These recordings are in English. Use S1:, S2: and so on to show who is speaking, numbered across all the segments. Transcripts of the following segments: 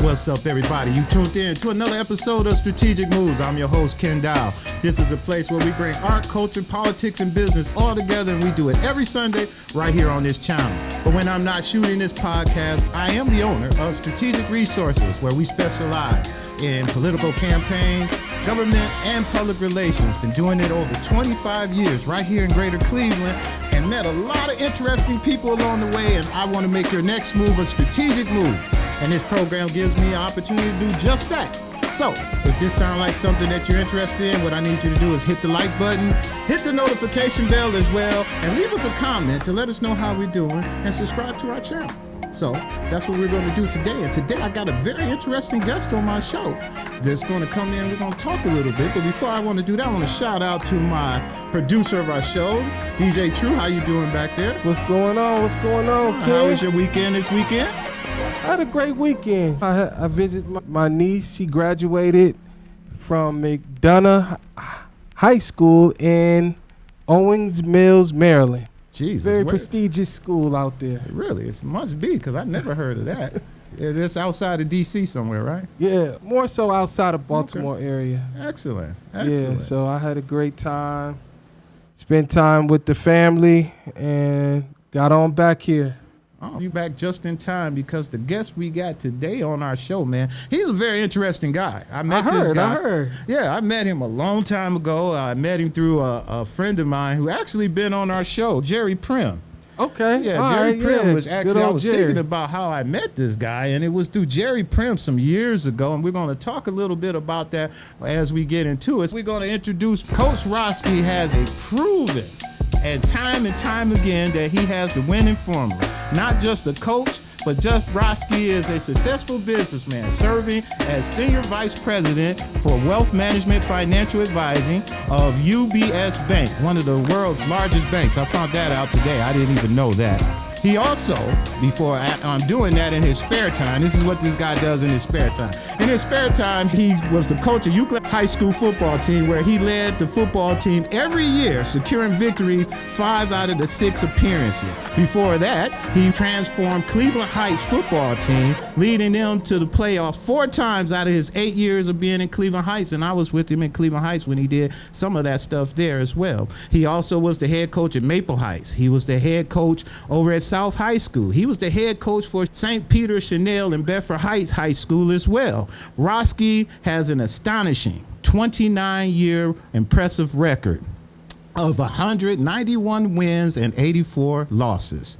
S1: What's up, everybody? You tuned in to another episode of Strategic Moves. I'm your host, Kenn. This is a place where we bring art, culture, politics, and business all together, and we do it every Sunday right here on this channel. But when I'm not shooting this podcast, I am the owner of Strategic Resources, where we specialize in political campaigns, government, and public relations. Been doing it over 25 years right here in Greater Cleveland, and met a lot of interesting people along the way, and I want to make your next move a strategic move. And this program gives me an opportunity to do just that. So, if this sounds like something that you're interested in, what I need you to do is hit the like button, hit the notification bell as well, and leave us a comment to let us know how we're doing, and subscribe to our channel. So, that's what we're going to do today. And today I got a very interesting guest on my show that's going to come in. We're going to talk a little bit. But before I want to do that, I want to shout out to my producer of our show, DJ True. How you doing back there?
S2: What's going on? What's going on, Kenn?
S1: How was your weekend this weekend?
S2: I had a great weekend. I visited my niece. She graduated from McDonough High School in Owings Mills, Maryland.
S1: Jesus,
S2: very prestigious school out there.
S1: Really? It must be, because I've never heard of that. It's outside of D.C. somewhere, right?
S2: Yeah, more so outside of Baltimore area.
S1: Excellent.
S2: Yeah, so I had a great time. Spent time with the family and got on back here.
S1: Oh, you back just in time, because the guest we got today on our show, man, he's a very interesting guy. I heard. Yeah, I met him a long time ago. I met him through a friend of mine who actually been on our show, Jerry Prim.
S2: Okay.
S1: Yeah, Jerry Prim was actually, I was thinking about how I met this guy, and it was through Jerry Prim some years ago, and we're going to talk a little bit about that as we get into it. We're going to introduce Coach Rotsky. Has a proven and time again that he has the winning formula. Not just a coach, but Jeff Rotsky is a successful businessman serving as Senior Vice President for Wealth Management Financial Advising of UBS Bank, one of the world's largest banks. I found that out today. I didn't even know that. He also, before I'm doing that in his spare time, this is what this guy does in his spare time. In his spare time, he was the coach of Euclid High School football team, where he led the football team every year, securing victories 5 out of the 6 appearances. Before that, he transformed Cleveland Heights football team, leading them to the playoffs 4 times out of his 8 years of being in Cleveland Heights, and I was with him in Cleveland Heights when he did some of that stuff there as well. He also was the head coach at Maple Heights. He was the head coach over at South High School. He was the head coach for St. Peter Chanel and Bedford Heights High School as well. Rotsky has an astonishing 29-year impressive record of 191 wins and 84 losses.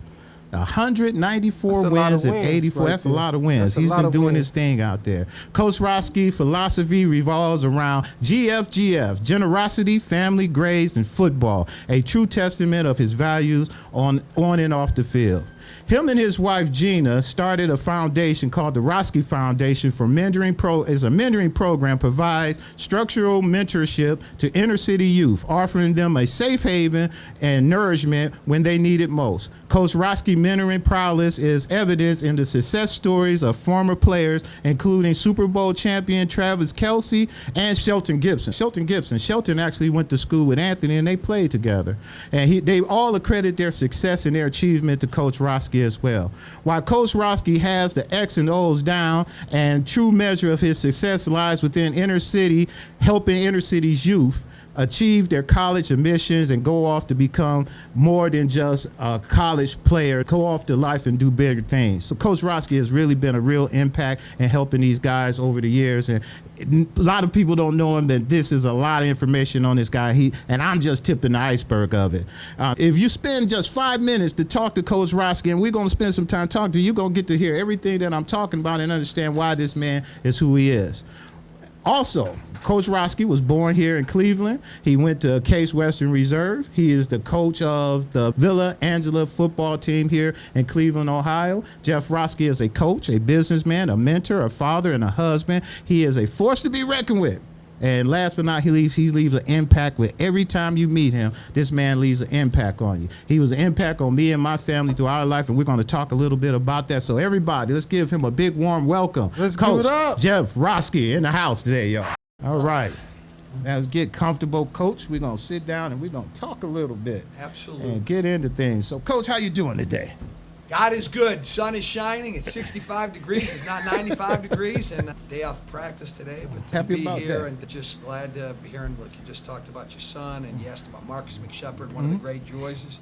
S1: 194 wins and 84. Right, that's a lot of wins. He's been doing his thing out there. Coach Rotsky's philosophy revolves around GFGF, generosity, family, grades, and football, a true testament of his values on and off the field. Him and his wife Gina started a foundation called the Rotsky Foundation for mentoring. Is a mentoring program, provides structural mentorship to inner city youth, offering them a safe haven and nourishment when they need it most. Coach Rotsky mentoring prowess is evidenced in the success stories of former players, including Super Bowl champion Travis Kelce and Shelton Gibson. Shelton actually went to school with Anthony, and they played together. And they all accredit their success and their achievement to Coach Rotsky as well. While Coach Rotsky has the X and O's down, and true measure of his success lies within inner city, helping inner city's youth achieve their college admissions and go off to become more than just a college player, go off to life and do bigger things. So Coach Rotsky has really been a real impact in helping these guys over the years. And a lot of people don't know him, that this is a lot of information on this guy. And I'm just tipping the iceberg of it. If you spend just 5 minutes to talk to Coach Rotsky, and we're going to spend some time talking to you, you're going to get to hear everything that I'm talking about and understand why this man is who he is. Also, Coach Rotsky was born here in Cleveland. He went to Case Western Reserve. He is the coach of the Villa Angela football team here in Cleveland, Ohio. Jeff Rotsky is a coach, a businessman, a mentor, a father, and a husband. He is a force to be reckoned with. And last but not least, he leaves an impact with every time you meet him. This man leaves an impact on you. He was an impact on me and my family through our life, and we're going to talk a little bit about that. So everybody, let's give him a big warm welcome.
S2: Let's Coach give it up.
S1: Jeff Rotsky in the house today, y'all. All right. Now let's get comfortable, Coach. We're going to sit down and we're going to talk a little bit.
S2: Absolutely.
S1: And get into things. So, Coach, how you doing today?
S3: God is good. Sun is shining. It's 65 degrees. It's not 95 degrees. And day off practice today. But to be here and just glad to be hearing what you just talked about your son. And you asked about Marcus McShepard, one of the great joys is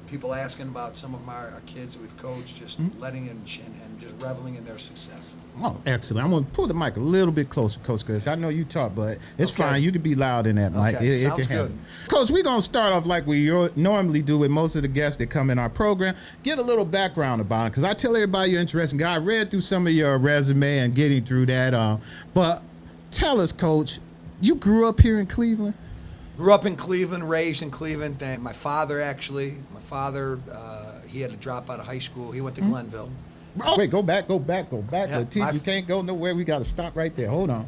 S3: people asking about some of our kids that we've coached, just letting and just reveling in their success.
S1: Oh, excellent. I'm going to pull the mic a little bit closer, Coach, because I know you talk, but it's fine. You can be loud in that mic.
S3: Okay. Sounds good.
S1: Coach, we're going to start off like we normally do with most of the guests that come in our program. Get a little background about it, because I tell everybody you're interesting guy. I read through some of your resume and getting through that. But tell us, Coach, you grew up here in Cleveland?
S3: Grew up in Cleveland, raised in Cleveland. My father, he had to drop out of high school. He went to Glenville.
S1: Oh, wait, go back.
S3: Yeah,
S1: Latif, you can't go nowhere. We got to stop right there. Hold on.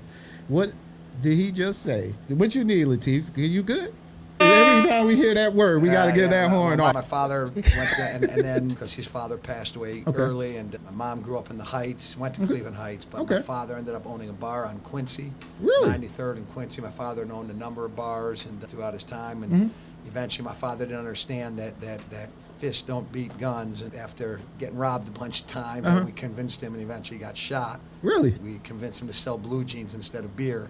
S1: What did he just say? What you need, Latif? Are you good? Every time we hear that word, we got to get that horn off.
S3: My father went to, and then because his father passed away early, and my mom grew up in the Heights, went to Cleveland Heights, but my father ended up owning a bar on Quincy, 93rd and Quincy. My father owned a number of bars and throughout his time, and eventually my father didn't understand that fists don't beat guns, and after getting robbed a bunch of times, we convinced him, and eventually he got shot.
S1: Really?
S3: We convinced him to sell blue jeans instead of beer.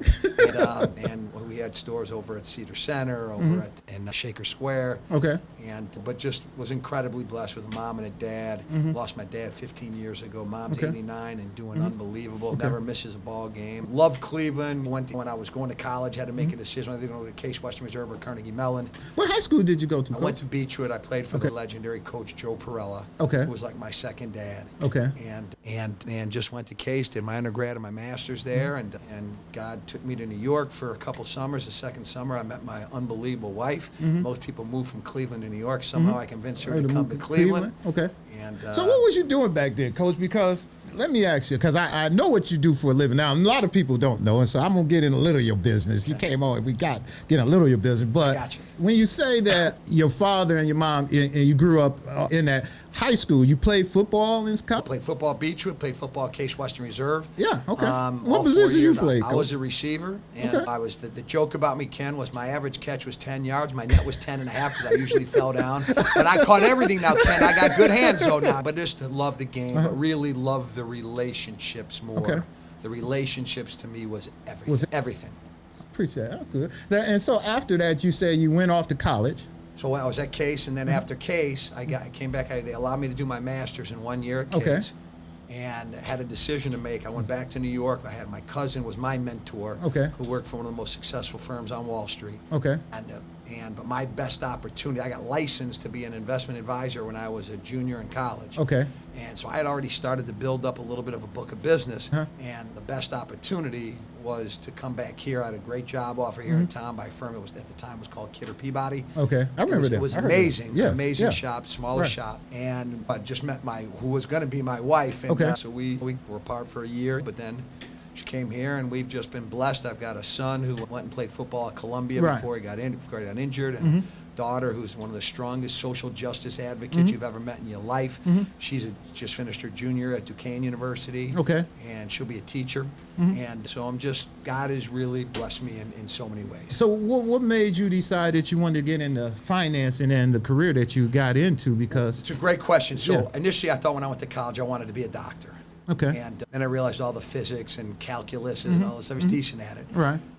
S3: And we had stores over at Cedar Center, over in Shaker Square.
S1: Okay.
S3: But just was incredibly blessed with a mom and a dad. Lost my dad 15 years ago. Mom's 89 and doing unbelievable. Never misses a ball game. Loved Cleveland. When I was going to college, had to make a decision whether to go to Case Western Reserve or Carnegie Mellon.
S1: What high school did you go to, Coach?
S3: I went to Beechwood. I played for the legendary Coach Joe Perella, who was like my second dad.
S1: Okay.
S3: And just went to Case, did my undergrad and my master's there, and God took me to New York for a couple summers. The second summer, I met my unbelievable wife. Most people move from Cleveland to New York. Somehow I convinced her to come to Cleveland.
S1: Okay.
S3: And
S1: so what was you doing back then, Coach? Because let me ask you, because I know what you do for a living now. A lot of people don't know, and so I'm going to get in a little of your business. You came on, we got get a little of your business. But when you say that your father and your mom, and you grew up in that high school, you played football in college?
S3: Played football at Beechwood, played football at Case Western Reserve.
S1: Yeah, okay. What position you played, Coach?
S3: I was a receiver, and I was the joke about me, Ken, was my average catch was 10 yards. My net was 10 and a half because I usually fell down. But I caught everything now, Ken. I got good hands, though, now. But just to love the game, but really love the relationships more. Okay. The relationships to me was everything. Everything.
S1: I appreciate that. That's good. And so after that, you said you went off to college.
S3: So I was at Case, and then after Case, I came back. They allowed me to do my master's in 1 year at Case, and had a decision to make. I went back to New York. I had my cousin was my mentor, who worked for one of the most successful firms on Wall Street. But my best opportunity, I got licensed to be an investment advisor when I was a junior in college. And so I had already started to build up a little bit of a book of business, and the best opportunity was to come back here. I had a great job offer here in town by a firm. It was at the time was called Kidder Peabody.
S1: I remember that.
S3: It was amazing, amazing shop, smallest shop, and I just met who was going to be my wife. And so we were apart for a year, but then she came here, and we've just been blessed. I've got a son who went and played football at Columbia before he got injured, and daughter who's one of the strongest social justice advocates you've ever met in your life. She's just finished her junior at Duquesne University, and she'll be a teacher. And so God has really blessed me in so many ways.
S1: So what made you decide that you wanted to get into financing and the career that you got into? Because
S3: it's a great question. So initially I thought when I went to college I wanted to be a doctor. And then I realized all the physics and calculus and all this. I was decent at it.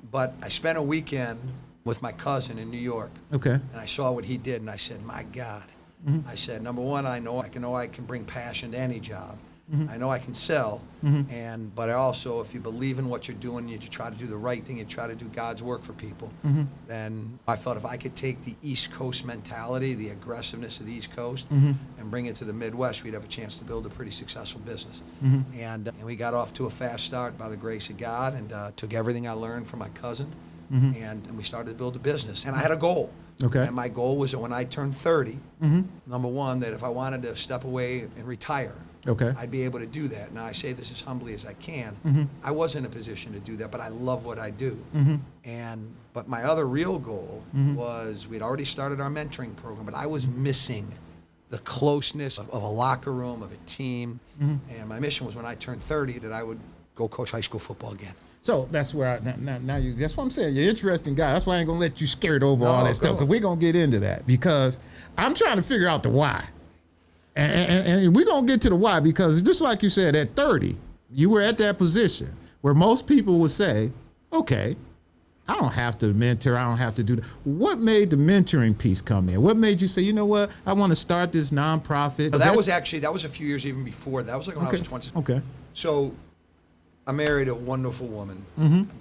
S3: But I spent a weekend with my cousin in New York. And I saw what he did, and I said, my God. I said, number one, I know I can bring passion to any job. I know I can sell, but I also, if you believe in what you're doing, you try to do the right thing, you try to do God's work for people, then I thought if I could take the East Coast mentality, the aggressiveness of the East Coast, and bring it to the Midwest, we'd have a chance to build a pretty successful business. And we got off to a fast start by the grace of God, and took everything I learned from my cousin, and we started to build a business. And I had a goal. And my goal was that when I turned 30, number one, that if I wanted to step away and retire, I'd be able to do that. Now, I say this as humbly as I can. I was in a position to do that, but I love what I do. But my other real goal was we'd already started our mentoring program, but I was missing the closeness of a locker room, of a team. And my mission was when I turned 30 that I would go coach high school football again.
S1: So that's where that's what I'm saying. You're an interesting guy. That's why I ain't gonna let you scared over all that stuff, because we're gonna get into that, because I'm trying to figure out the why. And we're going to get to the why, because just like you said, at 30, you were at that position where most people would say, okay, I don't have to mentor. I don't have to do that. What made the mentoring piece come in? What made you say, you know what, I want to start this nonprofit?
S3: That was a few years even before. That was like when I was 20.
S1: Okay.
S3: So I married a wonderful woman,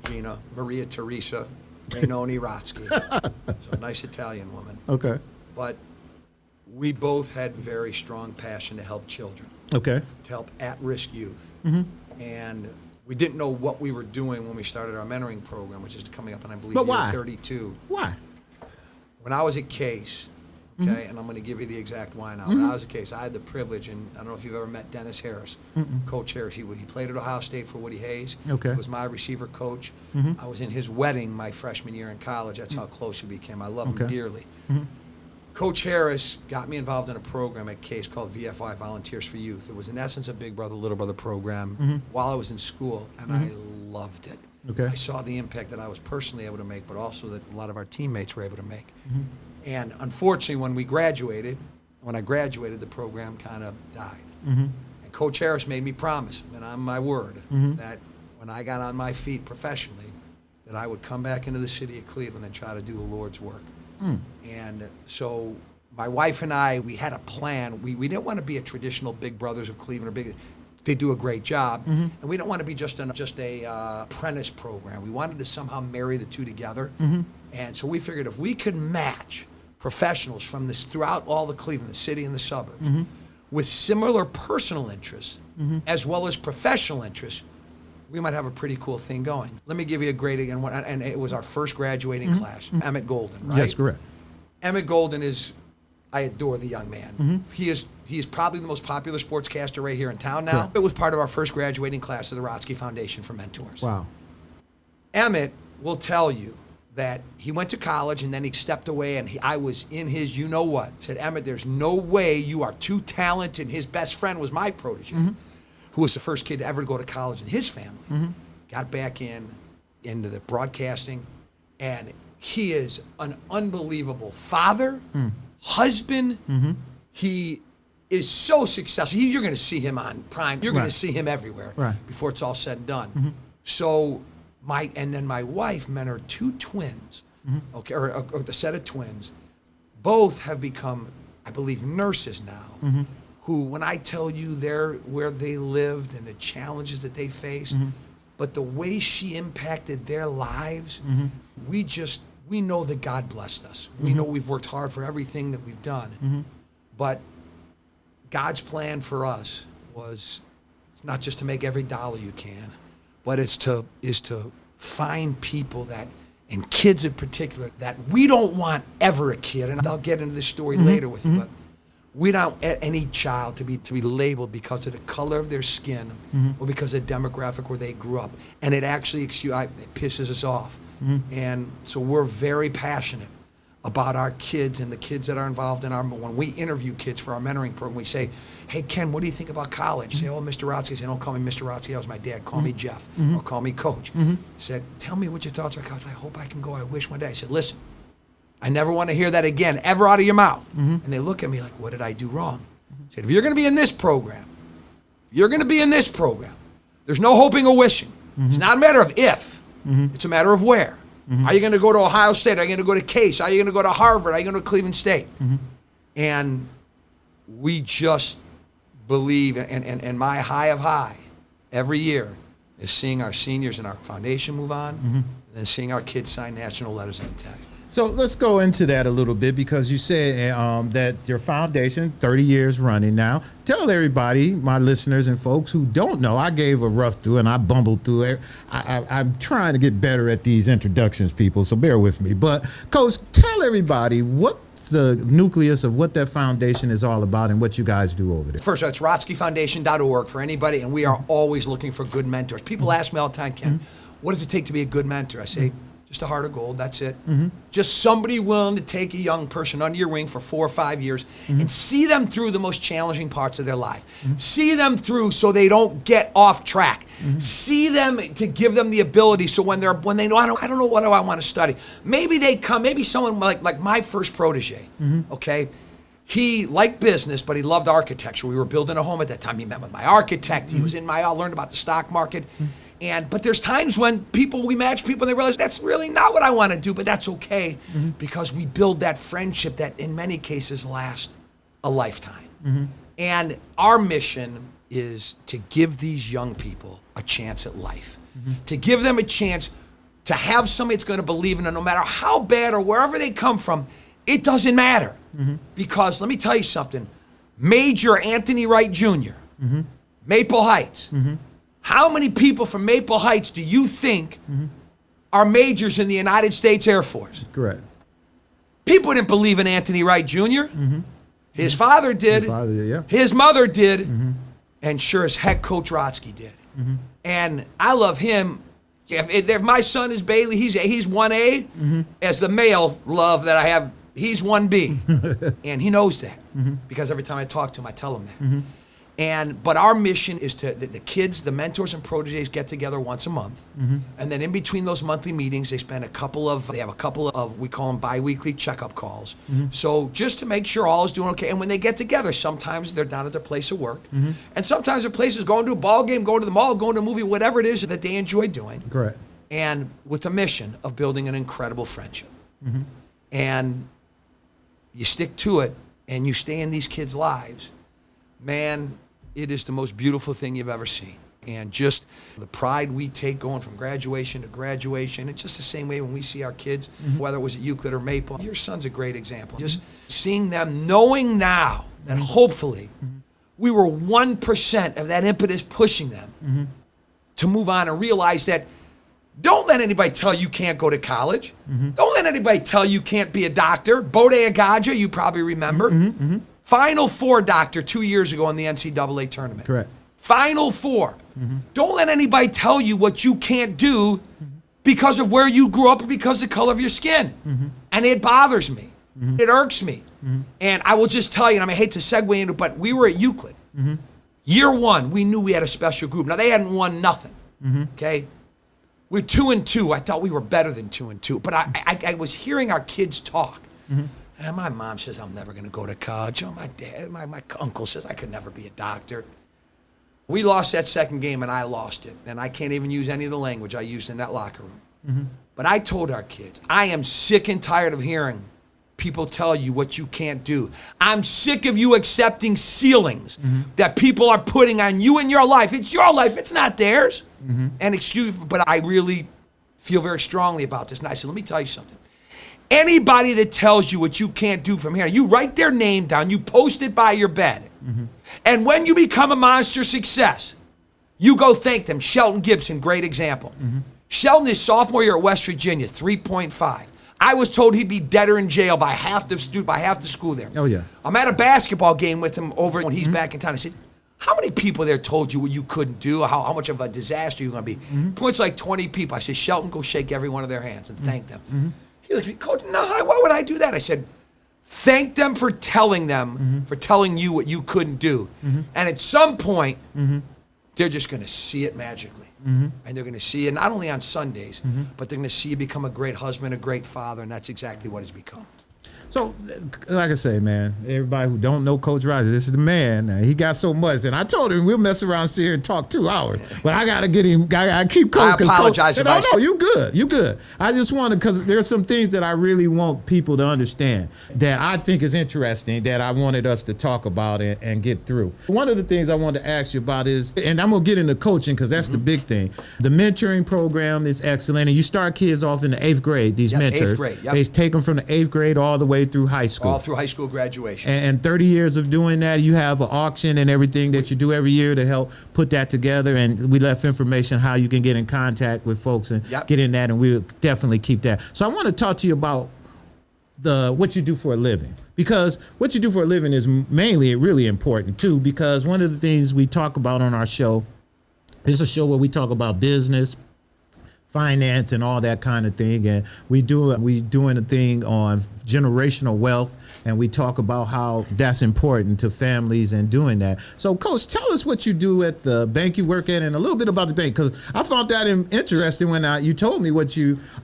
S3: Gina, Maria Teresa Rainoni Rotsky. So a nice Italian woman.
S1: Okay.
S3: But we both had very strong passion to help children.
S1: Okay.
S3: To help at-risk youth. And we didn't know what we were doing when we started our mentoring program, which is coming up in, I believe, year 32.
S1: Why?
S3: When I was at Case, okay, and I'm going to give you the exact why now. When I was at Case, I had the privilege, and I don't know if you've ever met Dennis Harris, Coach Harris. He played at Ohio State for Woody Hayes.
S1: Okay.
S3: He was my receiver coach. I was in his wedding my freshman year in college. That's how close we became. I love him dearly. Coach Harris got me involved in a program at Case called VFI, Volunteers for Youth. It was in essence a Big Brother, Little Brother program while I was in school, and I loved it.
S1: Okay.
S3: I saw the impact that I was personally able to make, but also that a lot of our teammates were able to make. And unfortunately, when I graduated, the program kind of died. And Coach Harris made me promise, and on my word, that when I got on my feet professionally, that I would come back into the city of Cleveland and try to do the Lord's work. And so my wife and I, we had a plan. We didn't want to be a traditional Big Brothers of Cleveland or big. They do a great job, and we don't want to be just a apprentice program. We wanted to somehow marry the two together, and so we figured if we could match professionals from this throughout all the Cleveland, the city and the suburbs, with similar personal interests as well as professional interests, we might have a pretty cool thing going. Let me give you a great, and it was our first graduating class, Emmett Golden, right?
S1: Yes, correct.
S3: Emmett Golden I adore the young man. He is probably the most popular sportscaster right here in town now. Correct. It was part of our first graduating class of the Rotsky Foundation for Mentors.
S1: Wow.
S3: Emmett will tell you that he went to college and then he stepped away, and I was in his you-know-what. Said, Emmett, there's no way you are too talented. His best friend was my protege, who was the first kid to ever go to college in his family. Got back into the broadcasting, and he is an unbelievable father, husband. He is so successful. You're going to see him on Prime. You're going to see him everywhere before it's all said and done. So my wife mentored two twins, okay, or a set of twins. Both have become, I believe, nurses now. Who, when I tell you where they lived and the challenges that they faced, but the way she impacted their lives, we know that God blessed us. We know we've worked hard for everything that we've done. But God's plan for us it's not just to make every dollar you can, but is to find people and kids in particular, that we don't want ever a kid, and I'll get into this story later with you, but we don't want any child to be labeled because of the color of their skin or because of the demographic where they grew up. And it actually it pisses us off. And so we're very passionate about our kids and the kids that are involved in when we interview kids for our mentoring program, we say, hey, Ken, what do you think about college? Say, oh, Mr. Rotsky. I say, don't call me Mr. Rotsky. That was my dad. Call me Jeff or call me Coach. He said, tell me what your thoughts are, Coach. I hope I can go. I wish one day. I said, listen, I never want to hear that again, ever out of your mouth. And they look at me like, what did I do wrong? I said, if you're going to be in this program, there's no hoping or wishing. It's not a matter of if, it's a matter of where. Are you going to go to Ohio State? Are you going to go to Case? Are you going to go to Harvard? Are you going to go to Cleveland State? And we just believe, and my high of high every year is seeing our seniors in our foundation move on, and then seeing our kids sign national letters of intent.
S1: So let's go into that a little bit, because you said that your foundation, 30 years running now. Tell everybody, my listeners and folks who don't know, I gave a rough through and I bumbled through it. I'm trying to get better at these introductions, people, so bear with me. But Coach, tell everybody what's the nucleus of what that foundation is all about and what you guys do over there.
S3: First of all, it's RotskyFoundation.org for anybody, and we are always looking for good mentors. People ask me all the time, Ken, what does it take to be a good mentor? I say, just a heart of gold, that's it. Just somebody willing to take a young person under your wing for 4 or 5 years and see them through the most challenging parts of their life. See them through so they don't get off track. See them to give them the ability so when they know, I don't know what do I want to study. Maybe they come, maybe someone like my first protege, okay? he liked business, but he loved architecture. We were building a home at that time. He met with my architect. He was in I learned about the stock market. But there's times when we match people and they realize that's really not what I want to do, but that's okay because we build that friendship that in many cases lasts a lifetime. And our mission is to give these young people a chance at life, to give them a chance to have somebody that's going to believe in them no matter how bad or wherever they come from. It doesn't matter because let me tell you something. Major Anthony Wright Jr., Maple Heights. How many people from Maple Heights do you think are majors in the United States Air Force?
S1: Correct.
S3: People didn't believe in Anthony Wright Jr. His father did. His mother did. And sure as heck, Coach Rotsky did. And I love him. If my son is Bailey, he's 1A. As the male love that I have, he's 1B. And he knows that because every time I talk to him, I tell him that. But our mission is to the kids, the mentors and proteges get together once a month, and then in between those monthly meetings, they have a couple of we call them biweekly checkup calls. So just to make sure all is doing okay. And when they get together, sometimes they're down at their place of work, and sometimes their place is going to a ball game, going to the mall, going to a movie, whatever it is that they enjoy doing.
S1: Correct.
S3: And with the mission of building an incredible friendship, and you stick to it, and you stay in these kids' lives, man. It is the most beautiful thing you've ever seen. And just the pride we take going from graduation to graduation, it's just the same way when we see our kids, whether it was at Euclid or Maple. Your son's a great example. Just seeing them, knowing now that hopefully we were 1% of that impetus pushing them to move on and realize that don't let anybody tell you can't go to college. Don't let anybody tell you can't be a doctor. Bode Agaja, you probably remember. Final Four doctor 2 years ago in the NCAA tournament.
S1: Correct.
S3: Final Four. Don't let anybody tell you what you can't do because of where you grew up or because of the color of your skin. And it bothers me. It irks me. And I will just tell you, and I hate to segue into it, but we were at Euclid. Year one, we knew we had a special group. Now, they hadn't won nothing, okay? We're 2-2. I thought we were better than 2-2. But I was hearing our kids talk. And my mom says, I'm never going to go to college. Oh, my dad, my uncle says I could never be a doctor. We lost that second game, and I lost it. And I can't even use any of the language I used in that locker room. But I told our kids, I am sick and tired of hearing people tell you what you can't do. I'm sick of you accepting ceilings that people are putting on you in your life. It's your life. It's not theirs. And excuse me, but I really feel very strongly about this. And I said, let me tell you something. Anybody that tells you what you can't do from here, you write their name down, you post it by your bed. And when you become a monster success, you go thank them. Shelton Gibson, great example. Shelton, his sophomore year at West Virginia, 3.5. I was told he'd be dead or in jail by half the school there.
S1: Oh, yeah.
S3: I'm at a basketball game with him over when he's back in town. I said, how many people there told you what you couldn't do, how much of a disaster you're going to be? Points like 20 people. I said, Shelton, go shake every one of their hands and thank them. He looked at me, Coach, no, why would I do that? I said, thank them for telling you what you couldn't do. And at some point, they're just going to see it magically. And they're going to see it not only on Sundays, but they're going to see you become a great husband, a great father, and that's exactly what he's become.
S1: So, like I say, man, everybody who don't know Coach Rotsky, this is the man. He got so much. And I told him we'll mess around, sit here and talk 2 hours. But I got to get him, I keep Coach.
S3: I apologize.
S1: No, you good. You good. I just want to, because there's some things that I really want people to understand that I think is interesting that I wanted us to talk about and get through. One of the things I wanted to ask you about is, and I'm going to get into coaching because that's the big thing. The mentoring program is excellent. And you start kids off in the 8th grade, these mentors.
S3: 8th grade,
S1: They take them from the 8th grade all the way through high school.
S3: All through high school graduation.
S1: And 30 years of doing that, you have an auction and everything that you do every year to help put that together. And we left information how you can get in contact with folks and get in that, and we'll definitely keep that. So I want to talk to you about what you do for a living, because what you do for a living is mainly really important too, because one of the things we talk about on our show is a show where we talk about business, finance and all that kind of thing, and we doing a thing on generational wealth, and we talk about how that's important to families and doing that. So, Coach, tell us what you do at the bank you work at, and a little bit about the bank, because I found that interesting when you told me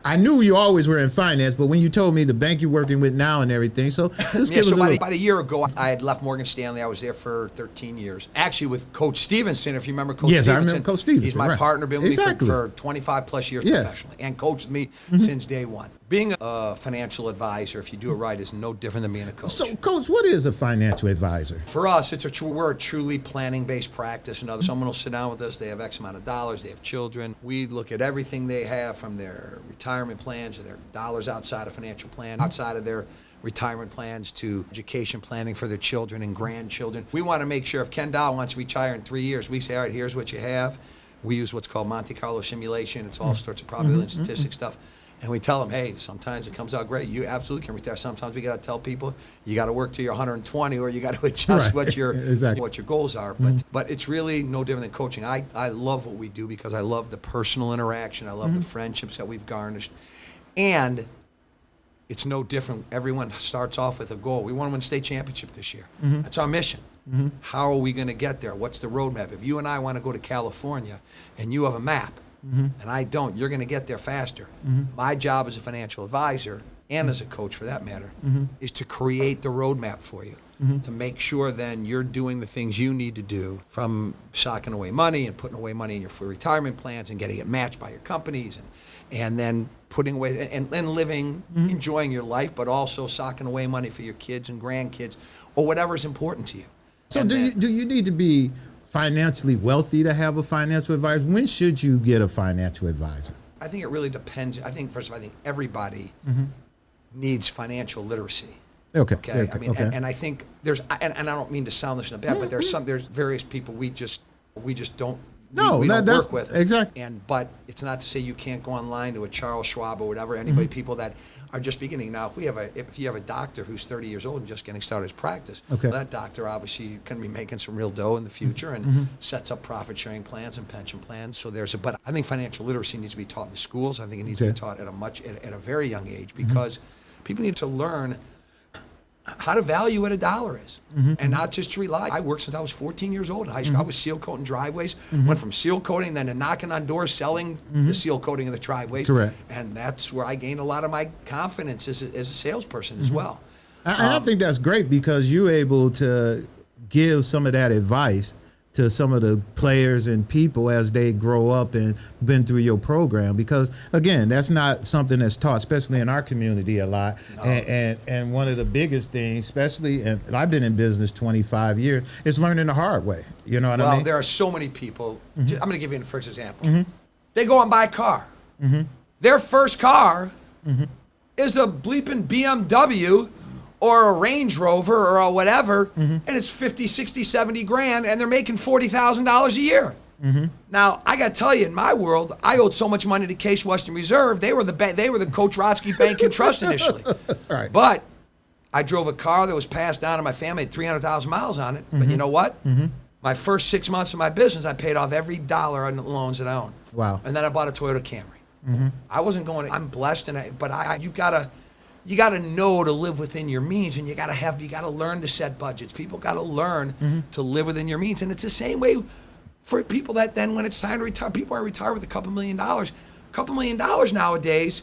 S1: I knew you always were in finance, but when you told me the bank you're working with now and everything. So,
S3: about a year ago, I had left Morgan Stanley. I was there for 13 years, actually with Coach Stevenson. If you remember Coach Stevenson,
S1: I remember Coach Stevenson.
S3: He's my partner, been with me for 25 plus years professionally, and coached me since day one. Being a financial advisor, if you do it right, is no different than being a coach.
S1: So, Coach, what is a financial advisor?
S3: For us, we're a truly planning-based practice. Someone will sit down with us. They have X amount of dollars. They have children. We look at everything they have, from their retirement plans to their dollars outside of financial plan, outside of their retirement plans, to education planning for their children and grandchildren. We want to make sure if Ken Dow wants to retire in 3 years, we say, all right, here's what you have. We use what's called Monte Carlo simulation. It's all sorts of probability and statistics stuff. And we tell them, hey, sometimes it comes out great. You absolutely can retire. Sometimes we got to tell people you got to work till you're 120, or you got to adjust what your goals are. But it's really no different than coaching. I love what we do because I love the personal interaction. I love the friendships that we've garnished. And it's no different. Everyone starts off with a goal. We want to win state championship this year. That's our mission. How are we going to get there? What's the roadmap? If you and I want to go to California and you have a map, and I don't, you're going to get there faster. My job as a financial advisor, and as a coach for that matter, is to create the roadmap for you, to make sure then you're doing the things you need to do, from socking away money and putting away money in your retirement plans and getting it matched by your companies, and then putting away and living, enjoying your life, but also socking away money for your kids and grandkids, or whatever is important to you.
S1: So do you need to be financially wealthy to have a financial advisor? When should you get a financial advisor?
S3: I think it really depends. I think, first of all, I think everybody needs financial literacy. Okay. I mean, and I think there's, and I don't mean to sound this in a bad, but there's various people we just don't. We don't work with.
S1: Exactly.
S3: But it's not to say you can't go online to a Charles Schwab or whatever. Anybody, people that are just beginning. Now, if you have a doctor who's 30 years old and just getting started his practice, well, that doctor obviously can be making some real dough in the future and sets up profit sharing plans and pension plans. So but I think financial literacy needs to be taught in the schools. I think it needs to be taught at a very young age, because people need to learn how to value what a dollar is, and not just to rely. I worked since I was 14 years old in high school. I was seal coating driveways, went from seal coating then to knocking on doors selling the seal coating of the driveways.
S1: Correct.
S3: And that's where I gained a lot of my confidence as a salesperson as well.
S1: I think that's great, because you're able to give some of that advice to some of the players and people as they grow up and been through your program, because again, that's not something that's taught, especially in our community, a lot. No. And one of the biggest things, especially, and I've been in business 25 years, is learning the hard way. You know what I mean?
S3: Well, there are so many people. I'm going to give you a first example. They go and buy a car. Their first car is a bleeping BMW or a Range Rover or a whatever, and it's 50, 60, 70 grand, and they're making $40,000 a year. Now, I got to tell you, in my world, I owed so much money to Case Western Reserve. They were the Coach Rotsky Bank and Trust initially.
S1: Right.
S3: But I drove a car that was passed down to my family, had 300,000 miles on it. But you know what? My first 6 months of my business, I paid off every dollar on the loans that I owned.
S1: Wow.
S3: And then I bought a Toyota Camry. I wasn't going. I'm blessed, but you got to know to live within your means, and you got to learn to set budgets. People got to learn to live within your means, and it's the same way for people that then when it's time to retire, people are retired with a couple $1 million. $2 million nowadays,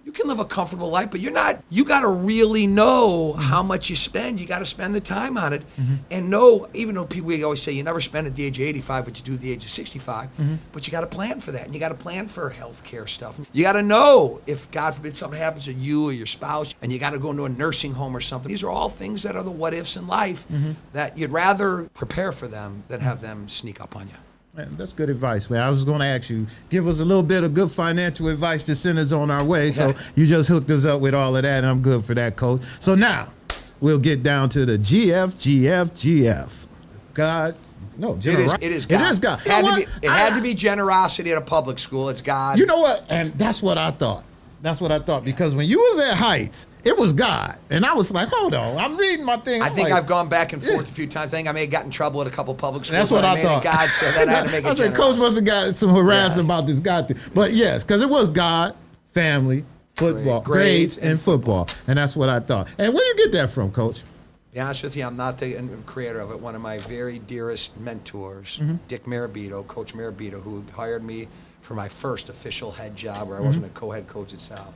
S3: you can live a comfortable life, but you got to really know how much you spend. You got to spend the time on it, and know, even though we always say you never spend at the age of 85 what you do at the age of 65, but you got to plan for that, and you got to plan for health care stuff. You got to know if, God forbid, something happens to you or your spouse, and you got to go into a nursing home or something. These are all things that are the what-ifs in life that you'd rather prepare for them than have them sneak up on you.
S1: Man, that's good advice, man. I was going to ask you, give us a little bit of good financial advice to send us on our way. So you just hooked us up with all of that, and I'm good for that, Coach. So now we'll get down to the GFGF. God, no, generosity.
S3: It is God.
S1: It is God.
S3: It had to be generosity at a public school. It's God.
S1: You know what? And that's what I thought. That's what I thought, because when you was at Heights, it was God. And I was like, hold on, I'm reading my thing.
S3: I think I've gone back and forth a few times. I think I may have gotten in trouble at a couple public schools.
S1: That's what I thought.
S3: God, so then I had to make it
S1: I said, Coach must have got some harassment about this God thing. But yes, because it was God, family, football, grades and football. And that's what I thought. And where you get that from, Coach?
S3: To be honest with you, I'm not the creator of it. One of my very dearest mentors, Dick Marabito, Coach Marabito, who hired me for my first official head job where I wasn't a co-head coach at South.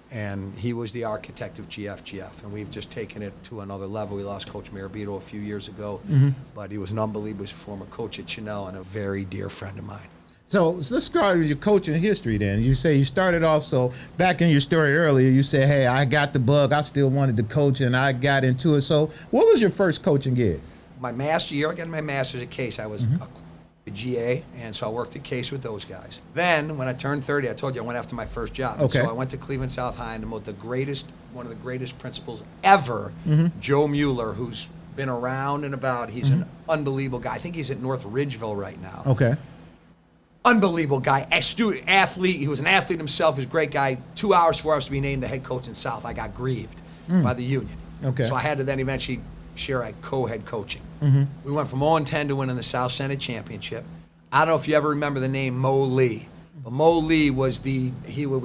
S3: And he was the architect of GFGF, and we've just taken it to another level. We lost Coach Marabito a few years ago, but he was an unbelievable, he was a former coach at Chanel and a very dear friend of mine.
S1: So let's start with your coaching history then. You say you started off, so back in your story earlier, you said, hey, I got the bug, I still wanted to coach, and I got into it. So what was your first coaching gig?
S3: My master year, I got my master's at Case. I was a GA, and so I worked at Case with those guys. Then, when I turned 30, I told you I went after my first job.
S1: Okay.
S3: So I went to Cleveland South High, and one of the greatest principals ever, Joe Mueller, who's been around and about. He's an unbelievable guy. I think he's at North Ridgeville right now.
S1: Okay.
S3: Unbelievable guy, athlete. He was an athlete himself. He was a great guy. 2 hours for us to be named the head coach in South, I got grieved by the union.
S1: Okay.
S3: So I had to then eventually share a co-head coaching. We went from 0-10 to winning the South Senate Championship. I don't know if you ever remember the name Mo Lee. But Mo Lee was we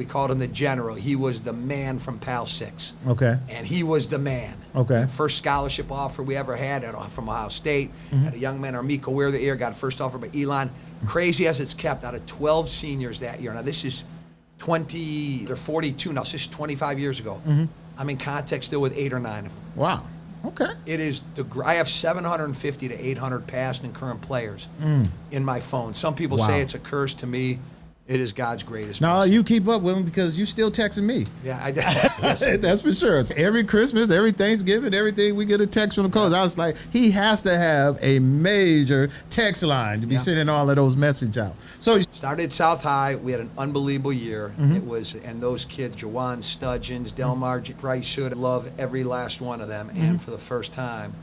S3: called him the general. He was the man from Pal 6.
S1: Okay.
S3: And he was the man.
S1: Okay.
S3: First scholarship offer we ever had from Ohio State. Had a young man, Armiko Weir the ear, got a first offer by Elon. Crazy as it's kept, out of 12 seniors that year. Now this is they're 42 now, so this is 25 years ago. I'm in contact still with 8 or 9 of them.
S1: Wow. Okay.
S3: It is I have 750 to 800 past and current players in my phone. Some people say it's a curse. To me, it is God's greatest blessing.
S1: No, you keep up with them because you still texting me.
S3: Yeah, I did.
S1: That's for sure. It's every Christmas, every Thanksgiving, everything we get a text from the coach. I was like, he has to have a major text line to be sending all of those messages out. So you
S3: started at South High. We had an unbelievable year. It was, and those kids, Jawan Studgens, Delmar Price, should love every last one of them. And for the first time,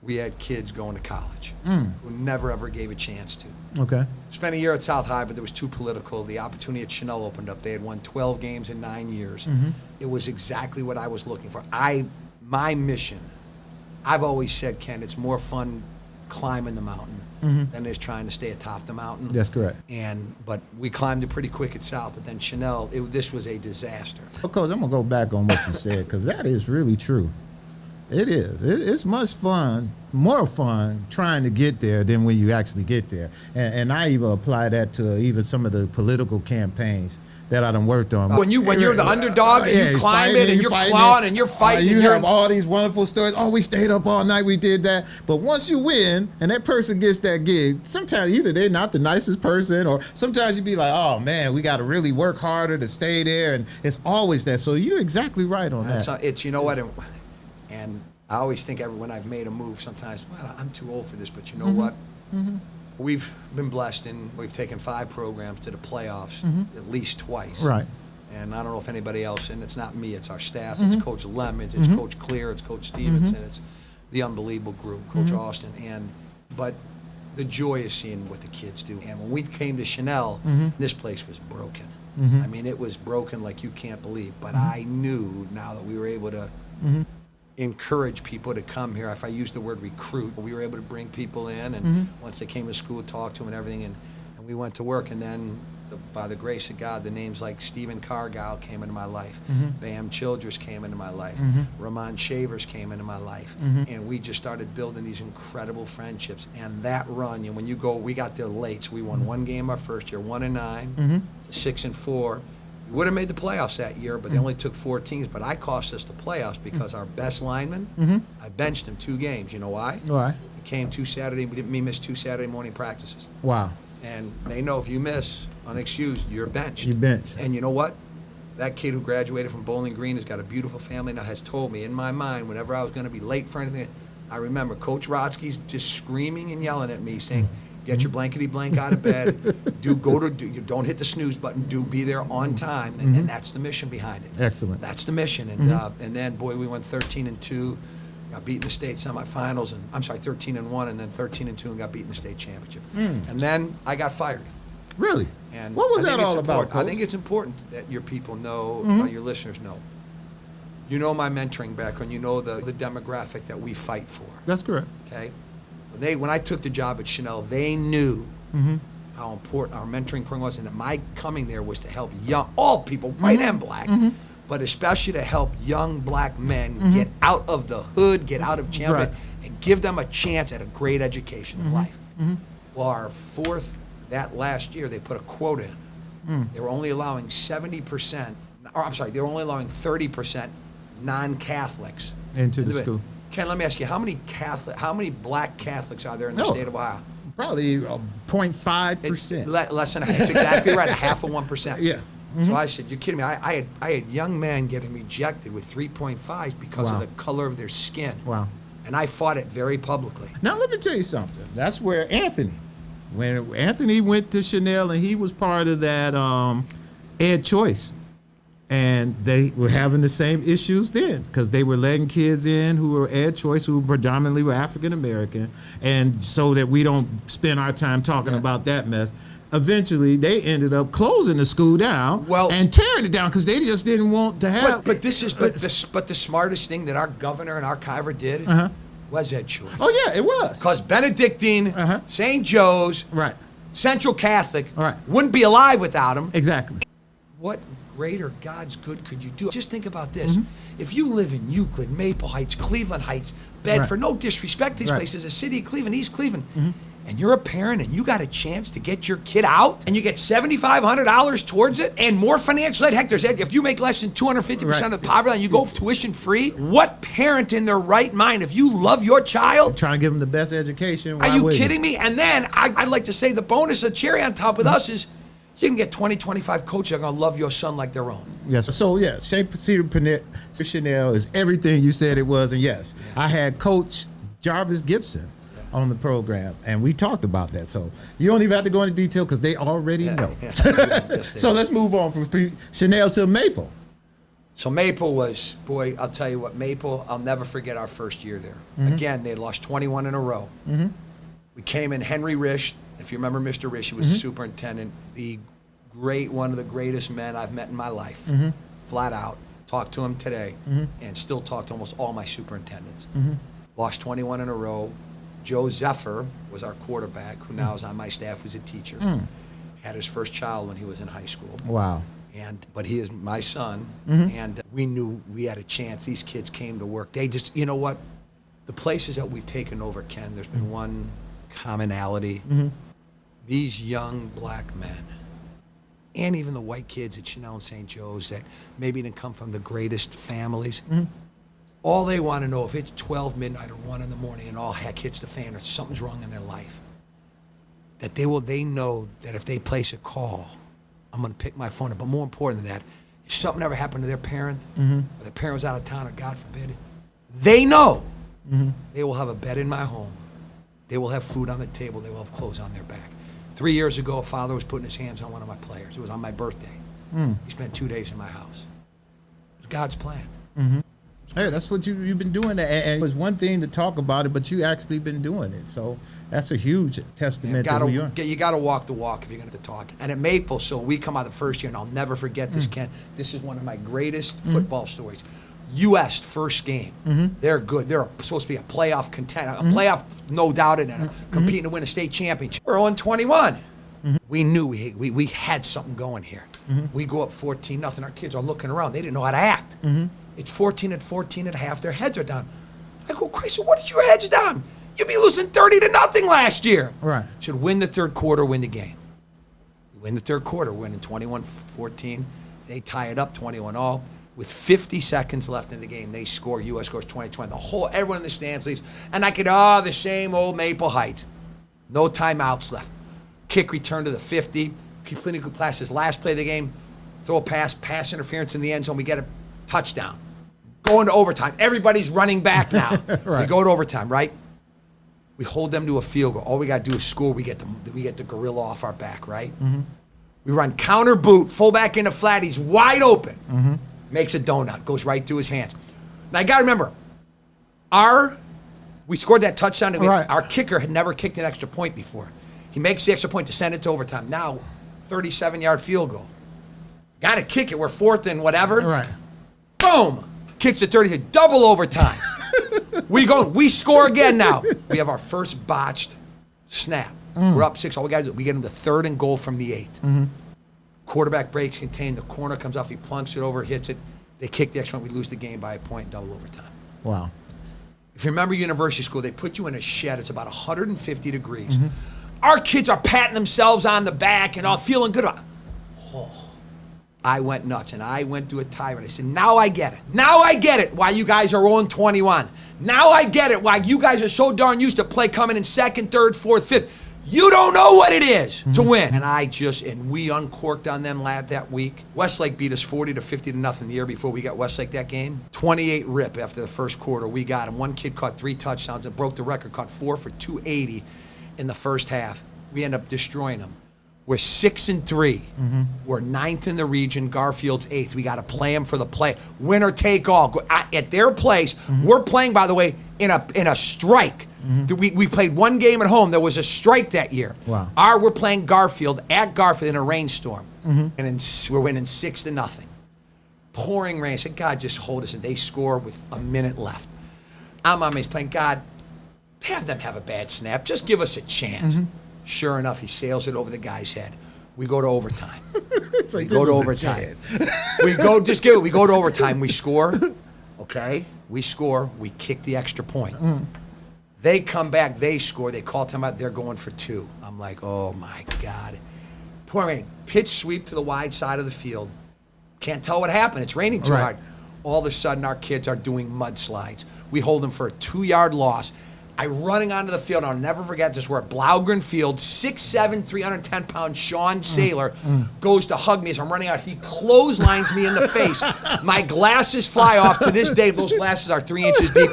S3: we had kids going to college who never ever gave a chance to.
S1: Okay.
S3: Spent a year at South High, but it was too political. The opportunity at Chanel opened up. They had won 12 games in 9 years. It was exactly what I was looking for. My mission, I've always said, Ken, it's more fun climbing the mountain than it is trying to stay atop the mountain.
S1: That's correct.
S3: But we climbed it pretty quick at South. But then Chanel, this was a disaster.
S1: Well, Coach, I'm gonna go back on what you said because that is really true. It is. It's much fun, more fun trying to get there than when you actually get there. And I even apply that to even some of the political campaigns that I done worked on.
S3: When you're the underdog and you climb it and you're clawing and you're fighting.
S1: You have all these wonderful stories. Oh, we stayed up all night, we did that. But once you win and that person gets that gig, sometimes either they're not the nicest person or sometimes you be like, oh man, we got to really work harder to stay there. And it's always that. So you're exactly right on that.
S3: It's, you know what? And I always think when I've made a move, sometimes, well, I'm too old for this, but you know what? We've been blessed, and we've taken 5 programs to the playoffs at least twice.
S1: Right.
S3: And I don't know if anybody else, and it's not me, it's our staff, it's Coach Lemons, it's Coach Clear, it's Coach Stevenson, it's the unbelievable group, Coach Austin. But the joy is seeing what the kids do. And when we came to Chanel, this place was broken. I mean, it was broken like you can't believe. But I knew now that we were able to encourage people to come here. If I use the word recruit, we were able to bring people in, and once they came to school, talk to them and everything, and we went to work. And then, by the grace of God, the names like Stephen Cargile came into my life, Bam Childress came into my life, Ramon Shavers came into my life, and we just started building these incredible friendships. And that run, and when you go, we got there late, so we won 1 game our first year, 1-9, 6-4. We would have made the playoffs that year, but they only took 4 teams. But I cost us the playoffs because our best lineman, I benched him 2 games. You know why?
S1: Why?
S3: He came 2 Saturday. We didn't miss 2 Saturday morning practices.
S1: Wow.
S3: And they know if you miss unexcused, you're benched.
S1: You benched.
S3: And you know what? That kid who graduated from Bowling Green has got a beautiful family now, has told me in my mind whenever I was going to be late for anything, I remember Coach Rotsky's just screaming and yelling at me saying, get your blankety blank out of bed. Don't hit the snooze button. Be there on time, and that's the mission behind it.
S1: Excellent.
S3: That's the mission, and then boy, we went 13-2, got beat in the state semifinals, and I'm sorry, 13-1, and then 13-2, and got beat in the state championship. And then I got fired.
S1: Really?
S3: And
S1: what was that all about, Coach?
S3: I think it's important that your people know, your listeners know. You know my mentoring background. You know the demographic that we fight for.
S1: That's correct.
S3: Okay? When I took the job at Chanel, they knew how important our mentoring program was, and that my coming there was to help all people, white and black, but especially to help young black men get out of the hood, get out of jail, and give them a chance at a great education in life. Well, that last year, they put a quote in. They were only allowing 70%, or I'm sorry, they were only allowing 30% non-Catholics
S1: into the school.
S3: Ken, let me ask you, how many black Catholics are there in the state of Ohio?
S1: Probably 0.5%.
S3: Less than that's exactly right, a half of 1%.
S1: Yeah.
S3: So I said, you're kidding me. I had young men getting rejected with 3.5s because of the color of their skin.
S1: Wow.
S3: And I fought it very publicly.
S1: Now, let me tell you something. That's where when Anthony went to Chanel and he was part of that Ed Choice, and they were having the same issues then because they were letting kids in who were Ed Choice, who predominantly were African American, and so that we don't spend our time talking about that mess. Eventually, they ended up closing the school down and tearing it down because they just didn't want to have.
S3: But the smartest thing that our governor and archiver did was Ed Choice.
S1: Oh yeah, it was.
S3: Because Benedictine, St. Joe's, Central Catholic wouldn't be alive without him.
S1: Exactly.
S3: What greater God's good could you do? Just think about this. If you live in Euclid, Maple Heights, Cleveland Heights, Bedford, no disrespect to these places, the city of Cleveland, East Cleveland, and you're a parent and you got a chance to get your kid out and you get $7,500 towards it and more financial aid. Heck, if you make less than 250% of the poverty line, you go tuition free. What parent in their right mind, if you love your child,
S1: trying to give them the best education?
S3: Are you kidding me? And then I'd like to say the bonus, the cherry on top with us is you can get 20, 25 coaches that are going to love your son like their own.
S1: Yes. So, yeah, St. Peter Chanel is everything you said it was. And, yes, I had Coach Jarvis Gibson on the program, and we talked about that. So you don't even have to go into detail because they already know. So let's move on from Chanel to Maple.
S3: So Maple was, boy, I'll tell you what, Maple, I'll never forget our first year there. Again, they lost 21 in a row. We came in, Henry Risch, if you remember Mr. Risch, he was the superintendent, one of the greatest men I've met in my life, flat out. Talked to him today and still talk to almost all my superintendents. Lost 21 in a row. Joe Zephyr was our quarterback, who now is on my staff, who's a teacher. Had his first child when he was in high school.
S1: Wow.
S3: But he is my son, and we knew we had a chance. These kids came to work. They just, you know what? The places that we've taken over, Ken, there's been one commonality. These young black men, and even the white kids at Chanel and St. Joe's that maybe didn't come from the greatest families, all they want to know, if it's 12 midnight or 1 in the morning and all heck hits the fan or something's wrong in their life, that they know that if they place a call, I'm going to pick my phone up. But more important than that, if something ever happened to their parent, or their parent was out of town, or God forbid, they know they will have a bed in my home. They will have food on the table. They will have clothes on their back. 3 years ago, a father was putting his hands on one of my players. It was on my birthday. He spent 2 days in my house. It was God's plan.
S1: Hey, that's what you've been doing. And it was one thing to talk about it, but you actually been doing it. So that's a huge testament to who you are.
S3: You got to walk the walk if you're going to talk. And at Maple, so we come out the first year, and I'll never forget this, Ken. This is one of my greatest football stories. U.S. first game. They're good. They're supposed to be a playoff contender. A playoff, no doubt in it. Competing to win a state championship. We're on 21. We knew we had something going here. We go up 14-0. Our kids are looking around. They didn't know how to act. It's 14 at half. Their heads are down. I go, Christ, what is your heads down? You'd be losing 30-0 last year.
S1: Right.
S3: Should win the third quarter, win the game. We win the third quarter, winning 21-14. They tie it up 21-all. With 50 seconds left in the game, they score. U.S. scores 20-20. Everyone in the stands leaves. And I could, the same old Maple Heights. No timeouts left. Kick return to the 50. Clinical Class's last play of the game. Throw a pass interference in the end zone. We get a touchdown. Go into overtime. Everybody's running back now.
S1: Right.
S3: We go to overtime, right? We hold them to a field goal. All we got to do is score. We get the gorilla off our back, right? We run counter boot, fullback in the flat. He's wide open. Makes a donut, goes right through his hands. Now, you got to remember, we scored that touchdown. Our kicker had never kicked an extra point before. He makes the extra point to send it to overtime. Now, 37-yard field goal. Got to kick it. We're 4th and whatever.
S1: Right.
S3: Boom. Kicks it 30. Double overtime. We score again now. We have our first botched snap. We're up 6. All we got to do, we get them to 3rd and goal from the 8. Quarterback breaks contained. The corner comes off. He plunks it over, hits it. They kick the extra point. We lose the game by a point, double overtime.
S1: Wow.
S3: If you remember university school, they put you in a shed. It's about 150 degrees. Our kids are patting themselves on the back and all feeling good about it. Oh, I went nuts, and I went through a tirade. I said, now I get it. Now I get it why you guys are 0-21. Now I get it why you guys are so darn used to play coming in 2nd, 3rd, 4th, 5th. You don't know what it is to win. And we uncorked on them that week. Westlake beat us 40-50-0 the year before we got Westlake that game. 28 rip after the first quarter. We got him. One kid caught 3 touchdowns and broke the record, caught 4 for 280 in the first half. We end up destroying them. We're 6-3. We're 9th in the region. Garfield's 8th. We got to play them for the play. Winner take all. At their place, we're playing, by the way, in a strike. We played one game at home. There was a strike that year.
S1: Wow.
S3: We're playing Garfield at Garfield in a rainstorm, and we're winning 6-0. Pouring rain. I said, God, just hold us. And they score with a minute left. I'm on my playing, God, have them have a bad snap. Just give us a chance. Sure enough, he sails it over the guy's head. We go to overtime. We go to overtime. We go to overtime. We score. Okay? We score. We kick the extra point. They come back. They score. They call time out. They're going for 2. I'm like, oh, my God. Pouring rain. Pitch sweep to the wide side of the field. Can't tell what happened. It's raining too hard. All of a sudden, our kids are doing mudslides. We hold them for a 2-yard loss. I'm running onto the field. I'll never forget this. We're at Blaugren Field. 6'7", 310-pound Sean Saylor goes to hug me as I'm running out. He clotheslines me in the face. My glasses fly off. To this day, those glasses are 3 inches deep.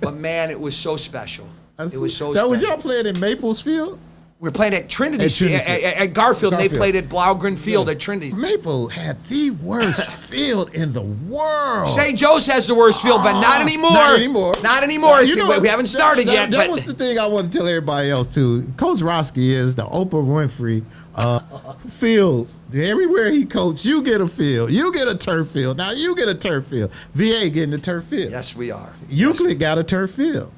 S3: But, man, it was so special. It was so special.
S1: That was y'all playing in Maplesfield?
S3: We were playing at Trinity. At Garfield, and they played at Blaugren Field at Trinity.
S1: Maple had the worst field in the world.
S3: St. Joe's has the worst field, but not anymore.
S1: Not anymore.
S3: Not anymore. We haven't started yet.
S1: That was the thing I want to tell everybody else, too. Coach Rotsky is the Oprah Winfrey fields. Everywhere he coached, you get a field. You get a turf field. Now you get a turf field. VA getting a turf field.
S3: Yes, we are.
S1: Euclid got a turf field.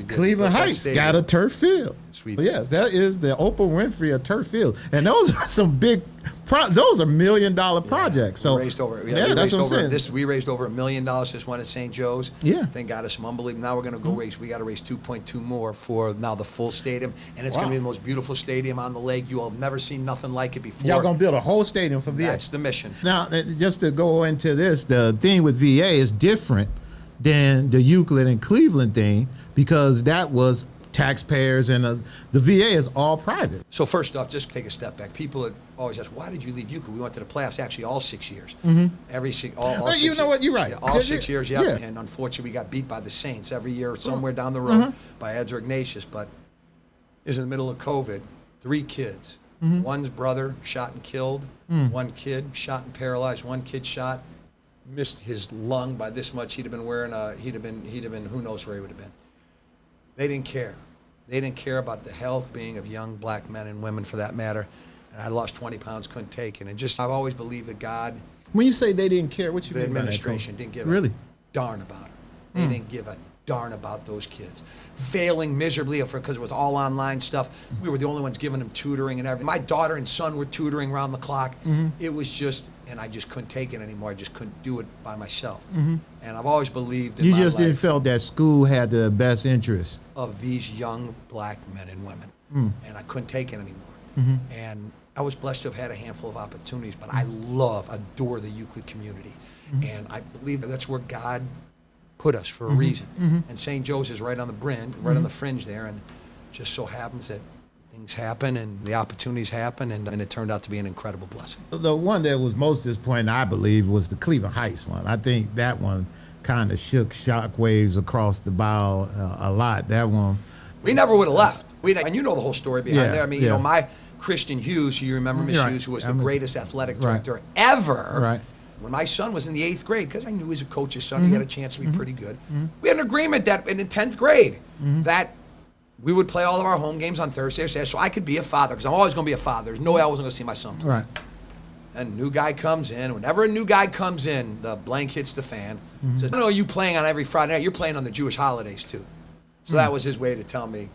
S1: Cleveland Heights got a turf field. Yes, that is the Oprah Winfrey of turf field, and those are some big. Those are $1 million projects. So
S3: we raised over.
S1: That's what I'm saying.
S3: We raised over $1 million this one at St. Joe's.
S1: Yeah,
S3: then got us some unbelievable. Now we're going to go raise. We got to raise 2.2 more for now the full stadium, and it's going to be the most beautiful stadium on the lake. You have never seen nothing like it before.
S1: Y'all going to build a whole stadium for VA.
S3: That's the mission.
S1: Now, just to go into this, the thing with VA is different than the Euclid and Cleveland thing because that was taxpayers, and the VA is all private.
S3: So first off, just take a step back. People always ask, why did you leave Euclid? We went to the playoffs actually all 6 years. All 6
S1: you know what? You're right.
S3: Yeah, all 6 years, yeah. And unfortunately, we got beat by the Saints every year somewhere down the road by Edgar Ignatius. But it was in the middle of COVID. 3 kids. One's brother shot and killed. One kid shot and paralyzed. One kid shot, missed his lung by this much. He'd have been wearing he'd have been who knows where he would have been. They didn't care. They didn't care about the health being of young black men and women, for that matter. And I lost 20 pounds, couldn't take it. And I've always believed that God.
S1: When you say they didn't care, what you mean by that?
S3: The administration didn't give a darn about them. They didn't give a darn about those kids. Failing miserably because it was all online stuff. We were the only ones giving them tutoring and everything. My daughter and son were tutoring around the clock. It was just, and I just couldn't take it anymore. I just couldn't do it by myself. And I've always believed in
S1: my life. You just didn't feel that school had the best interest
S3: of these young black men and women. And I couldn't take it anymore. And I was blessed to have had a handful of opportunities, but I adore the Euclid community. And I believe that's where God put us for a reason. And St. Joe's is right on the brim, right on the fringe there, and just so happens that things happen and the opportunities happen, and it turned out to be an incredible blessing.
S1: The one that was most disappointing, I believe, was the Cleveland Heights one. I think that one kind of shook shockwaves across the bow a lot. That one.
S3: We never would have left. And you know the whole story behind there. I mean, you know, my Christian Hughes, you remember Miss Hughes, who was the greatest athletic director ever.
S1: Right.
S3: When my son was in the 8th grade, because I knew he was a coach's son, he had a chance to be pretty good. We had an agreement that in the 10th grade, that we would play all of our home games on Thursday or Saturday, so I could be a father, because I'm always going to be a father. There's no way I wasn't going to see my son.
S1: Right.
S3: And a new guy comes in. Whenever a new guy comes in, the blank hits the fan. Says, "No, you playing on every Friday night. You're playing on the Jewish holidays too." So that was his way to tell me,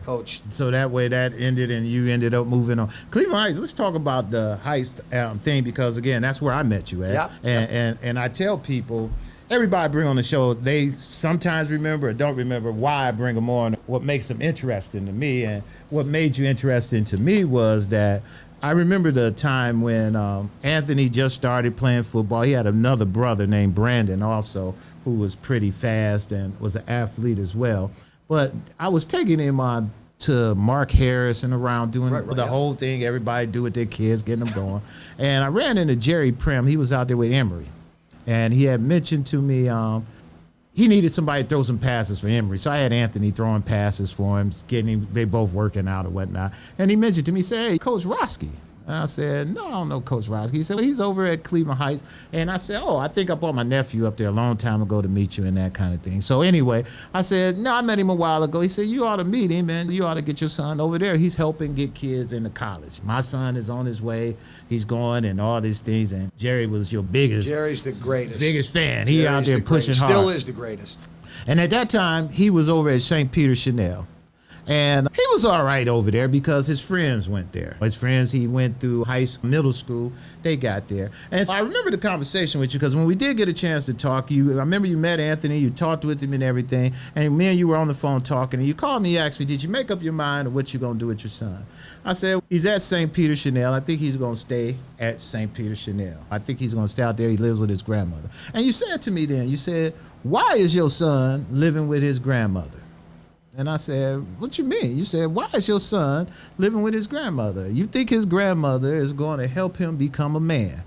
S3: Coach.
S1: So that way that ended, and you ended up moving on. Cleveland Heights. Let's talk about the Heights thing, because again, that's where I met you at.
S3: Yep.
S1: And I tell people, everybody I bring on the show, they sometimes remember or don't remember why I bring them on, what makes them interesting to me. And what made you interesting to me was that I remember the time when Anthony just started playing football. He had another brother named Brandon also, who was pretty fast and was an athlete as well. But I was taking him on to Mark Harris and around doing the whole thing everybody do with their kids, getting them going. And I ran into Jerry Prim. He was out there with Emory. And he had mentioned to me he needed somebody to throw some passes for Emory. So I had Anthony throwing passes for him, getting him, they both working out or whatnot. And he mentioned to me, he said, "Hey, Coach Rotsky." And I said, "No, I don't know Coach Rotsky." He said, "Well, he's over at Cleveland Heights." And I said, "Oh, I think I brought my nephew up there a long time ago to meet you," and that kind of thing. So anyway, I said, "No, I met him a while ago." He said, "You ought to meet him, man. You ought to get your son over there. He's helping get kids into college. My son is on his way. He's going and all these things." And Jerry was your biggest.
S3: Jerry's the greatest.
S1: Biggest fan. He out there pushing hard.
S3: Still is the greatest.
S1: And at that time, he was over at St. Peter Chanel. And he was all right over there because his friends went there. His friends he went through high school, middle school, they got there. And so I remember the conversation with you, because when we did get a chance to talk, I remember you met Anthony, you talked with him and everything, and me and you were on the phone talking, and you called me, you asked me, "Did you make up your mind of what you're going to do with your son?" I said, "He's at St. Peter Chanel. I think he's going to stay at St. Peter Chanel. I think he's going to stay out there. He lives with his grandmother." And you said to me then, you said, "Why is your son living with his grandmother?" And I said, "What you mean?" You said, "Why is your son living with his grandmother? You think his grandmother is going to help him become a man.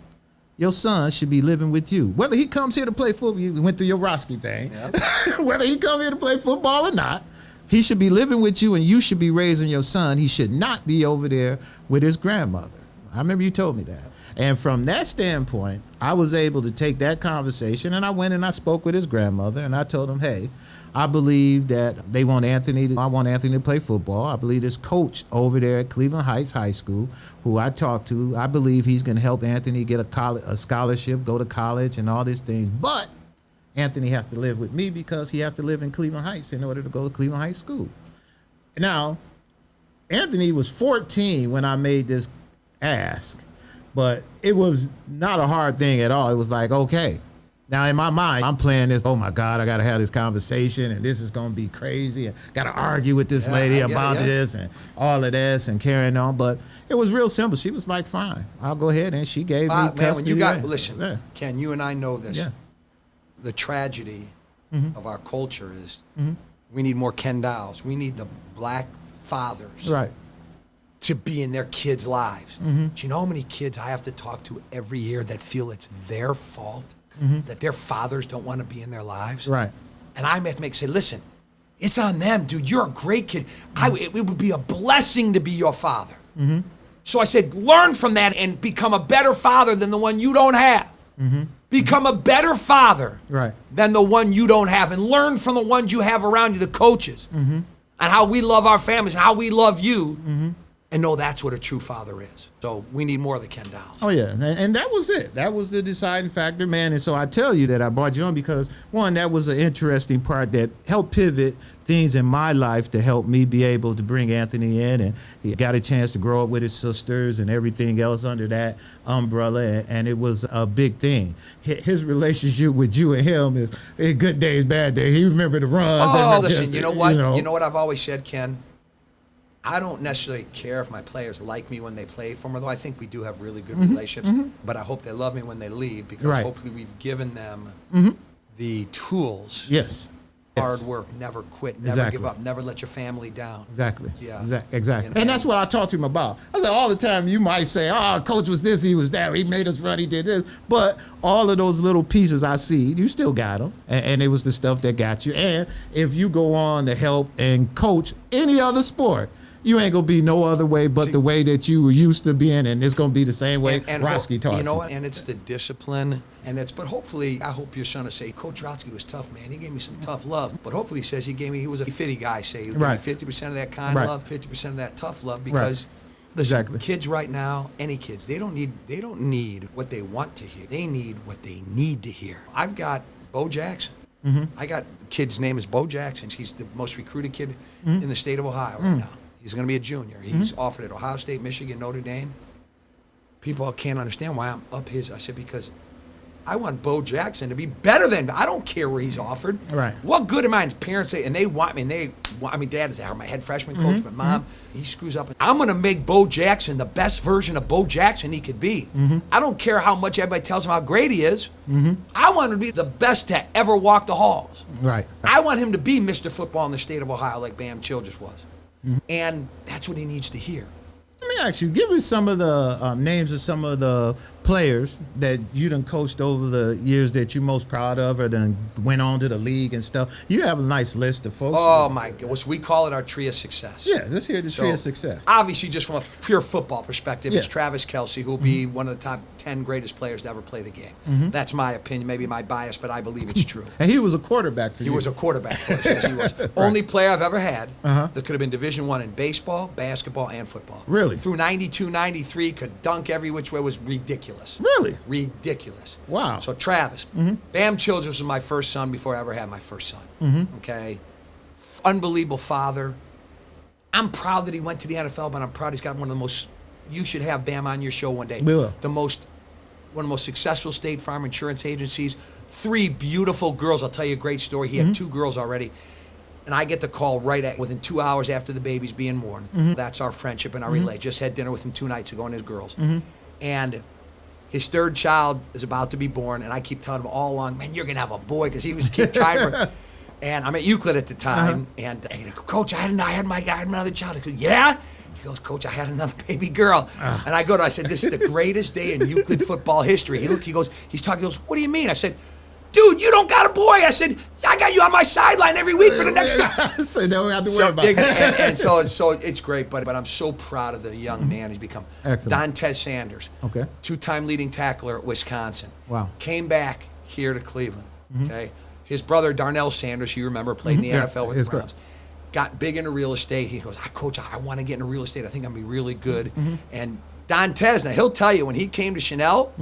S1: Your son should be living with you. Whether he comes here to play football," you went through your Rotsky thing, "whether he comes here to play football or not, he should be living with you, and you should be raising your son. He should not be over there with his grandmother." I remember you told me that. And from that standpoint, I was able to take that conversation, and I went and I spoke with his grandmother, and I told him, "Hey, I believe that I want Anthony to play football. I believe this coach over there at Cleveland Heights High School, who I talked to, I believe he's going to help Anthony get a scholarship, go to college and all these things. But Anthony has to live with me because he has to live in Cleveland Heights in order to go to Cleveland Heights School." Now, Anthony was 14 when I made this ask, but it was not a hard thing at all. It was like, okay. Now, in my mind, I'm playing this, oh, my God, I got to have this conversation, and this is going to be crazy, and got to argue with this lady about this and all of this and carrying on. But it was real simple. She was like, "Fine, I'll go ahead." And she gave me custody.
S3: Man, when you got, listen, Ken, you and I know this. Yeah. The tragedy of our culture is we need more Ken Dowells. We need the black fathers to be in their kids' lives. Do you know how many kids I have to talk to every year that feel it's their fault? That their fathers don't want to be in their lives. Right. And I have to say, "Listen, it's on them, dude. You're a great kid. It would be a blessing to be your father." So I said, learn from that and become a better father than the one you don't have. Become a better father than the one you don't have, and learn from the ones you have around you, the coaches, and how we love our families and how we love you. And know that's what a true father is. So we need more of the Ken Dowells.
S1: Oh, yeah. And that was it. That was the deciding factor, man. And so I tell you that I brought you on because, one, that was an interesting part that helped pivot things in my life to help me be able to bring Anthony in. And he got a chance to grow up with his sisters and everything else under that umbrella. And it was a big thing. His relationship with you and him is good days, bad days. He remembered the runs.
S3: Oh, listen, you know what? You know what I've always said, Ken? I don't necessarily care if my players like me when they play for me, though I think we do have really good relationships, but I hope they love me when they leave because hopefully we've given them the tools. Hard work, never quit, never give up, never let your family down.
S1: Exactly. And that's what I talked to him about. I said, all the time you might say, "Oh, coach was this, he was that, he made us run, he did this." But all of those little pieces I see, you still got them. And it was the stuff that got you. And if you go on to help and coach any other sport, you ain't gonna be no other way but the way that you were used to being, and it's gonna be the same way Rotsky taught you.
S3: You know what? And it's the discipline, but hopefully, I hope your son will say, Coach Rotsky was tough, man. He gave me some tough love. But hopefully, he says he was a fitty guy. Say he gave me 50% of that kind love, 50% of that tough love, because. Listen, kids right now, any kids, they don't need what they want to hear. They need what they need to hear. I've got Bo Jackson. I got the kid's name is Bo Jackson. He's the most recruited kid in the state of Ohio right now. He's going to be a junior. He's offered at Ohio State, Michigan, Notre Dame. People can't understand why I'm up his. I said, because I want Bo Jackson to be better than. I don't care where he's offered.
S1: Right.
S3: What good am I? And parents say, and they want me. Dad is my head freshman coach, but mom, he screws up. I'm going to make Bo Jackson the best version of Bo Jackson he could be. I don't care how much everybody tells him how great he is. I want him to be the best to ever walk the halls.
S1: Right.
S3: I want him to be Mr. Football in the state of Ohio like Bam Childress was. And that's what he needs to hear.
S1: Let me ask you, give us some of the names of some of the players that you done coached over the years that you're most proud of, or then went on to the league and stuff. You have a nice list of folks.
S3: Oh, my God. We call it our tree of success.
S1: Yeah, let's hear the tree of success.
S3: Obviously, just from a pure football perspective, it's Travis Kelce, who will be one of the top 10 greatest players to ever play the game. That's my opinion, maybe my bias, but I believe it's true.
S1: And he was a quarterback for you.
S3: He was a quarterback for us, yes, he was. Only player I've ever had that could have been Division I in baseball, basketball, and football.
S1: Really?
S3: Through 92, 93, could dunk every which way, was ridiculous.
S1: Really?
S3: Ridiculous.
S1: Wow.
S3: So Travis, Bam Childress was my first son before I ever had my first son. Okay? Unbelievable father. I'm proud that he went to the NFL, but I'm proud he's got one of the most, you should have Bam on your show one day.
S1: We will.
S3: One of the most successful State Farm insurance agencies. 3 beautiful girls. I'll tell you a great story. He had 2 girls already. And I get the call within 2 hours after the baby's being born. That's our friendship and our relay. Just had dinner with him 2 nights ago and his girls. And his 3rd child is about to be born, and I keep telling him all along, man, you're going to have a boy, because he was keep trying to. And I'm at Euclid at the time, and I go, Coach, I had another child. I go, yeah? He goes, Coach, I had another baby girl. And I said, this is the greatest day in Euclid football history. He goes, what do you mean? I said, dude, you don't got a boy. I said, I got you on my sideline every week for the next guy.
S1: So now we have to worry about it.
S3: And so it's great, but I'm so proud of the young man he's become.
S1: Excellent.
S3: Dontez Sanders, 2-time leading tackler at Wisconsin.
S1: Wow.
S3: Came back here to Cleveland. Okay. His brother Darnell Sanders, you remember, played in the NFL with the Browns. Got big into real estate. He goes, Coach, I want to get into real estate. I think I'm going to be really good. And Dontez, now he'll tell you, when he came to Chanel,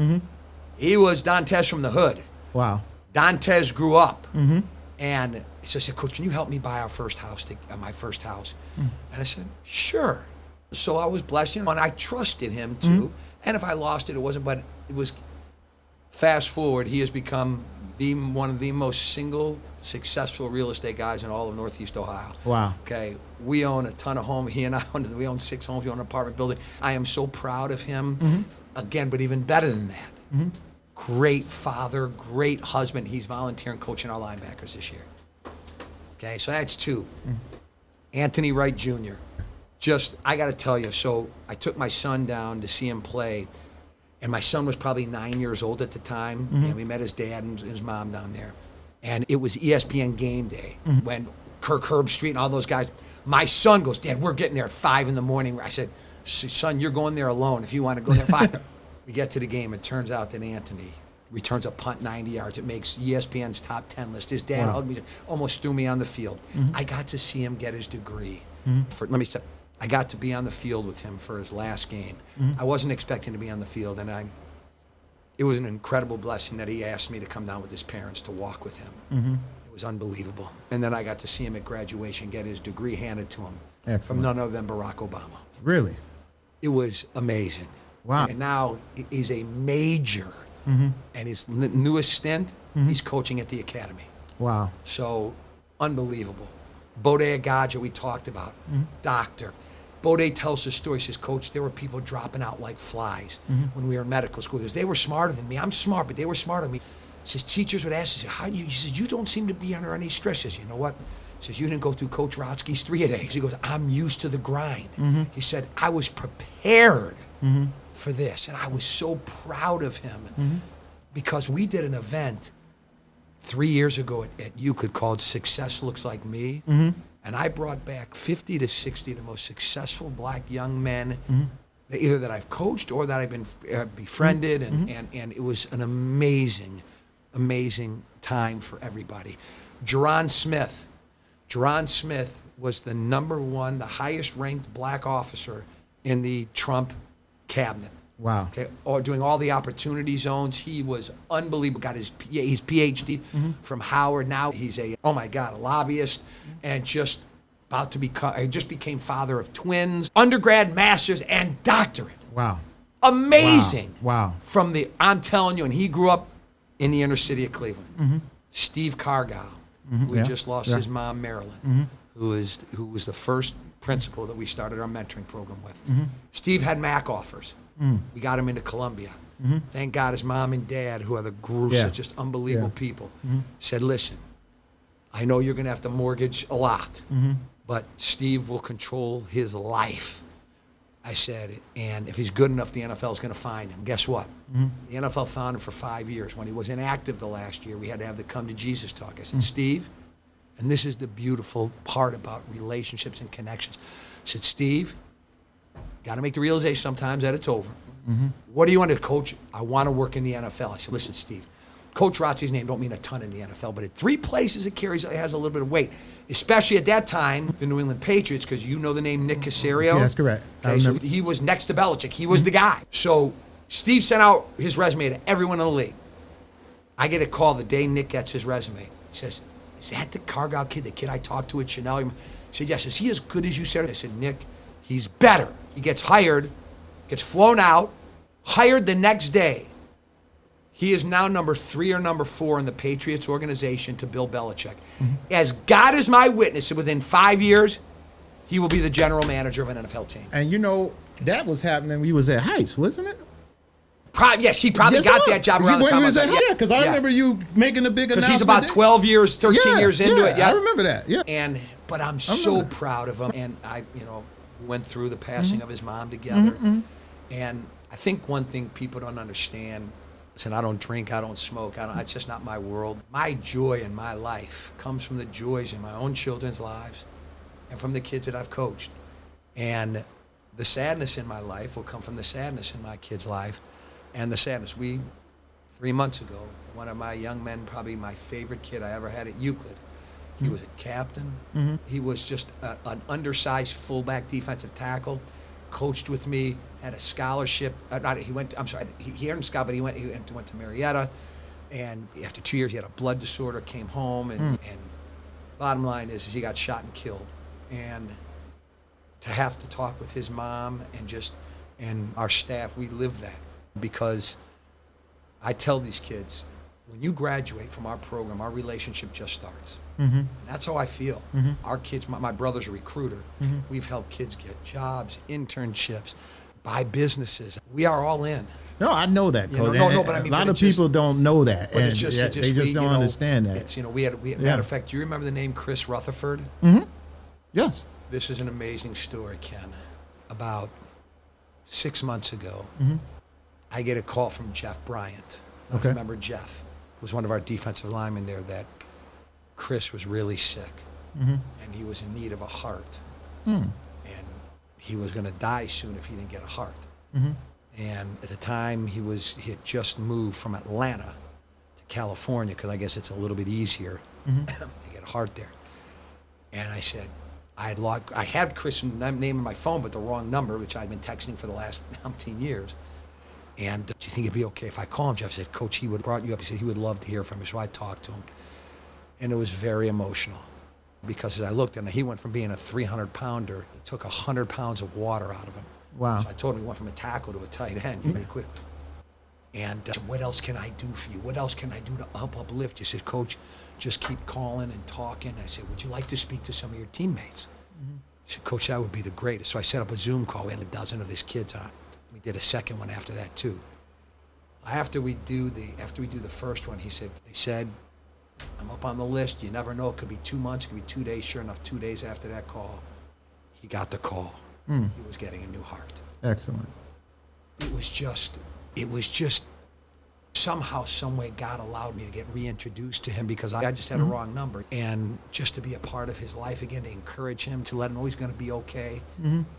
S3: he was Dontez from the hood.
S1: Wow.
S3: Dontez grew up, and so he said, Coach, can you help me buy our first house, my first house? And I said, sure. So I was blessed, and I trusted him too. And if I lost it, it wasn't, but it was. Fast forward, he has become one of the most single successful real estate guys in all of Northeast Ohio.
S1: Wow.
S3: Okay, we own a ton of homes. He and I we own 6 homes. We own an apartment building. I am so proud of him. Again, but even better than that. Great father, great husband. He's volunteering coaching our linebackers this year. Okay, so that's 2. Anthony Wright Jr. I got to tell you, so I took my son down to see him play, and my son was probably 9 years old at the time, and we met his dad and his mom down there. And it was ESPN Game Day when Kirk Herbstreit and all those guys. My son goes, Dad, we're getting there at 5 in the morning. I said, son, you're going there alone if you want to go there at 5. We get to the game. It turns out that Anthony returns a punt 90 yards. It makes ESPN's top 10 list. His dad hugged me, almost threw me on the field. I got to see him get his degree. I got to be on the field with him for his last game. I wasn't expecting to be on the field, and it was an incredible blessing that he asked me to come down with his parents to walk with him. It was unbelievable. And then I got to see him at graduation get his degree handed to him from none other than Barack Obama.
S1: Really?
S3: It was amazing.
S1: Wow.
S3: And now he's a major. And his newest stint, he's coaching at the academy.
S1: Wow.
S3: So, unbelievable. Bode Agaja, we talked about. Doctor. Bode tells the story. He says, Coach, there were people dropping out like flies when we were in medical school. He goes, they were smarter than me. I'm smart, but they were smarter than me. He says, teachers would ask, he says, you don't seem to be under any stress. He says, you know what? He says, you didn't go through Coach Rotsky's 3-a-days. He goes, I'm used to the grind. He said, I was prepared for this, and I was so proud of him because we did an event 3 years ago at Euclid called Success Looks Like Me. And I brought back 50 to 60 of the most successful black young men, either that I've coached or that I've been befriended. And it was an amazing, amazing time for everybody. Jerron Smith was the number one, the highest ranked black officer in the Trump cabinet.
S1: Wow.
S3: Okay, or doing all the opportunity zones. He was unbelievable. Got his PhD from Howard. Now he's a lobbyist, and just about to become, he just became father of twins, undergrad, master's, and doctorate.
S1: Wow.
S3: Amazing.
S1: Wow.
S3: I'm telling you, and he grew up in the inner city of Cleveland. Steve Cargill, who just lost his mom, Marilyn, who was the first principal that we started our mentoring program with. Steve had MAC offers. We got him into Columbia. Thank God his mom and dad, who are the gurus, are just unbelievable people, said, listen, I know you're going to have to mortgage a lot, but Steve will control his life. I said, and if he's good enough, the NFL is going to find him. Guess what? The NFL found him for 5 years. When he was inactive the last year, we had to have the come to Jesus talk. I said, Steve, and this is the beautiful part about relationships and connections. I said, Steve, got to make the realization sometimes that it's over. What do you want to coach? I want to work in the NFL. I said, listen, Steve, Coach Rotsky's name don't mean a ton in the NFL, but at 3 places it has a little bit of weight, especially at that time, the New England Patriots, because you know the name Nick Caserio.
S1: Yeah, that's correct.
S3: Okay, so he was next to Belichick. He was the guy. So Steve sent out his resume to everyone in the league. I get a call the day Nick gets his resume. He says, is that the Cargill kid, the kid I talked to at Chanel? He said, yes. Is he as good as you said? I said, Nick, he's better. He gets hired, gets flown out, hired the next day. He is now number 3 or number 4 in the Patriots organization to Bill Belichick. As God is my witness, within 5 years, he will be the general manager of an NFL team.
S1: And you know, that was happening when he was at Heights, wasn't it?
S3: Yes, he probably got that job around the time.
S1: Yeah, because I remember you making a big announcement.
S3: Because he's about 12 years, 13 years into it. Yeah,
S1: I remember that. Yeah.
S3: But I'm so proud of him. And I, went through the passing of his mom together. And I think one thing people don't understand, listen, I don't drink, I don't smoke, it's just not my world. My joy in my life comes from the joys in my own children's lives and from the kids that I've coached. And the sadness in my life will come from the sadness in my kid's life. And the sadness, 3 months ago, one of my young men, probably my favorite kid I ever had at Euclid, he was a captain. He was just an undersized fullback defensive tackle, coached with me, had a scholarship. He earned a scholarship, but he went to Marietta. And after 2 years, he had a blood disorder, came home, and bottom line is he got shot and killed. And to have to talk with his mom and our staff, we live that. Because I tell these kids, when you graduate from our program, our relationship just starts. And that's how I feel. Our kids, my brother's a recruiter. We've helped kids get jobs, internships, buy businesses. We are all in.
S1: No, I know that, Coach.
S3: But I mean,
S1: a lot of people don't know that.
S3: But
S1: They just don't understand that.
S3: Matter of fact, do you remember the name Chris Rutherford?
S1: Yes.
S3: This is an amazing story, Ken. About 6 months ago, I get a call from Jeff Bryant. I remember Jeff. It was one of our defensive linemen there that Chris was really sick, and he was in need of a heart, and he was going to die soon if he didn't get a heart. And at the time, he had just moved from Atlanta to California, because I guess it's a little bit easier to get a heart there. And I said, I had Chris' name in my phone, but the wrong number, which I'd been texting for the last 19 years. And do you think it'd be okay if I call him? Jeff said, Coach, he would have brought you up. He said he would love to hear from you. So I talked to him. And it was very emotional, because as I looked at him, he went from being a 300-pounder, it took 100 pounds of water out of him.
S1: Wow.
S3: So I told him he went from a tackle to a tight end very quickly. And I said, what else can I do for you? What else can I do to uplift you? He said, Coach, just keep calling and talking. I said, would you like to speak to some of your teammates? He said, Coach, that would be the greatest. So I set up a Zoom call. We had a dozen of these kids on. We did a second one after that too. After we do the first one, they said, I'm up on the list. You never know. It could be 2 months. It could be 2 days. Sure enough, 2 days after that call, he got the call. He was getting a new heart.
S1: Excellent.
S3: It was just somehow, some way, God allowed me to get reintroduced to him because I just had a wrong number. And just to be a part of his life again, to encourage him, to let him know he's going to be okay.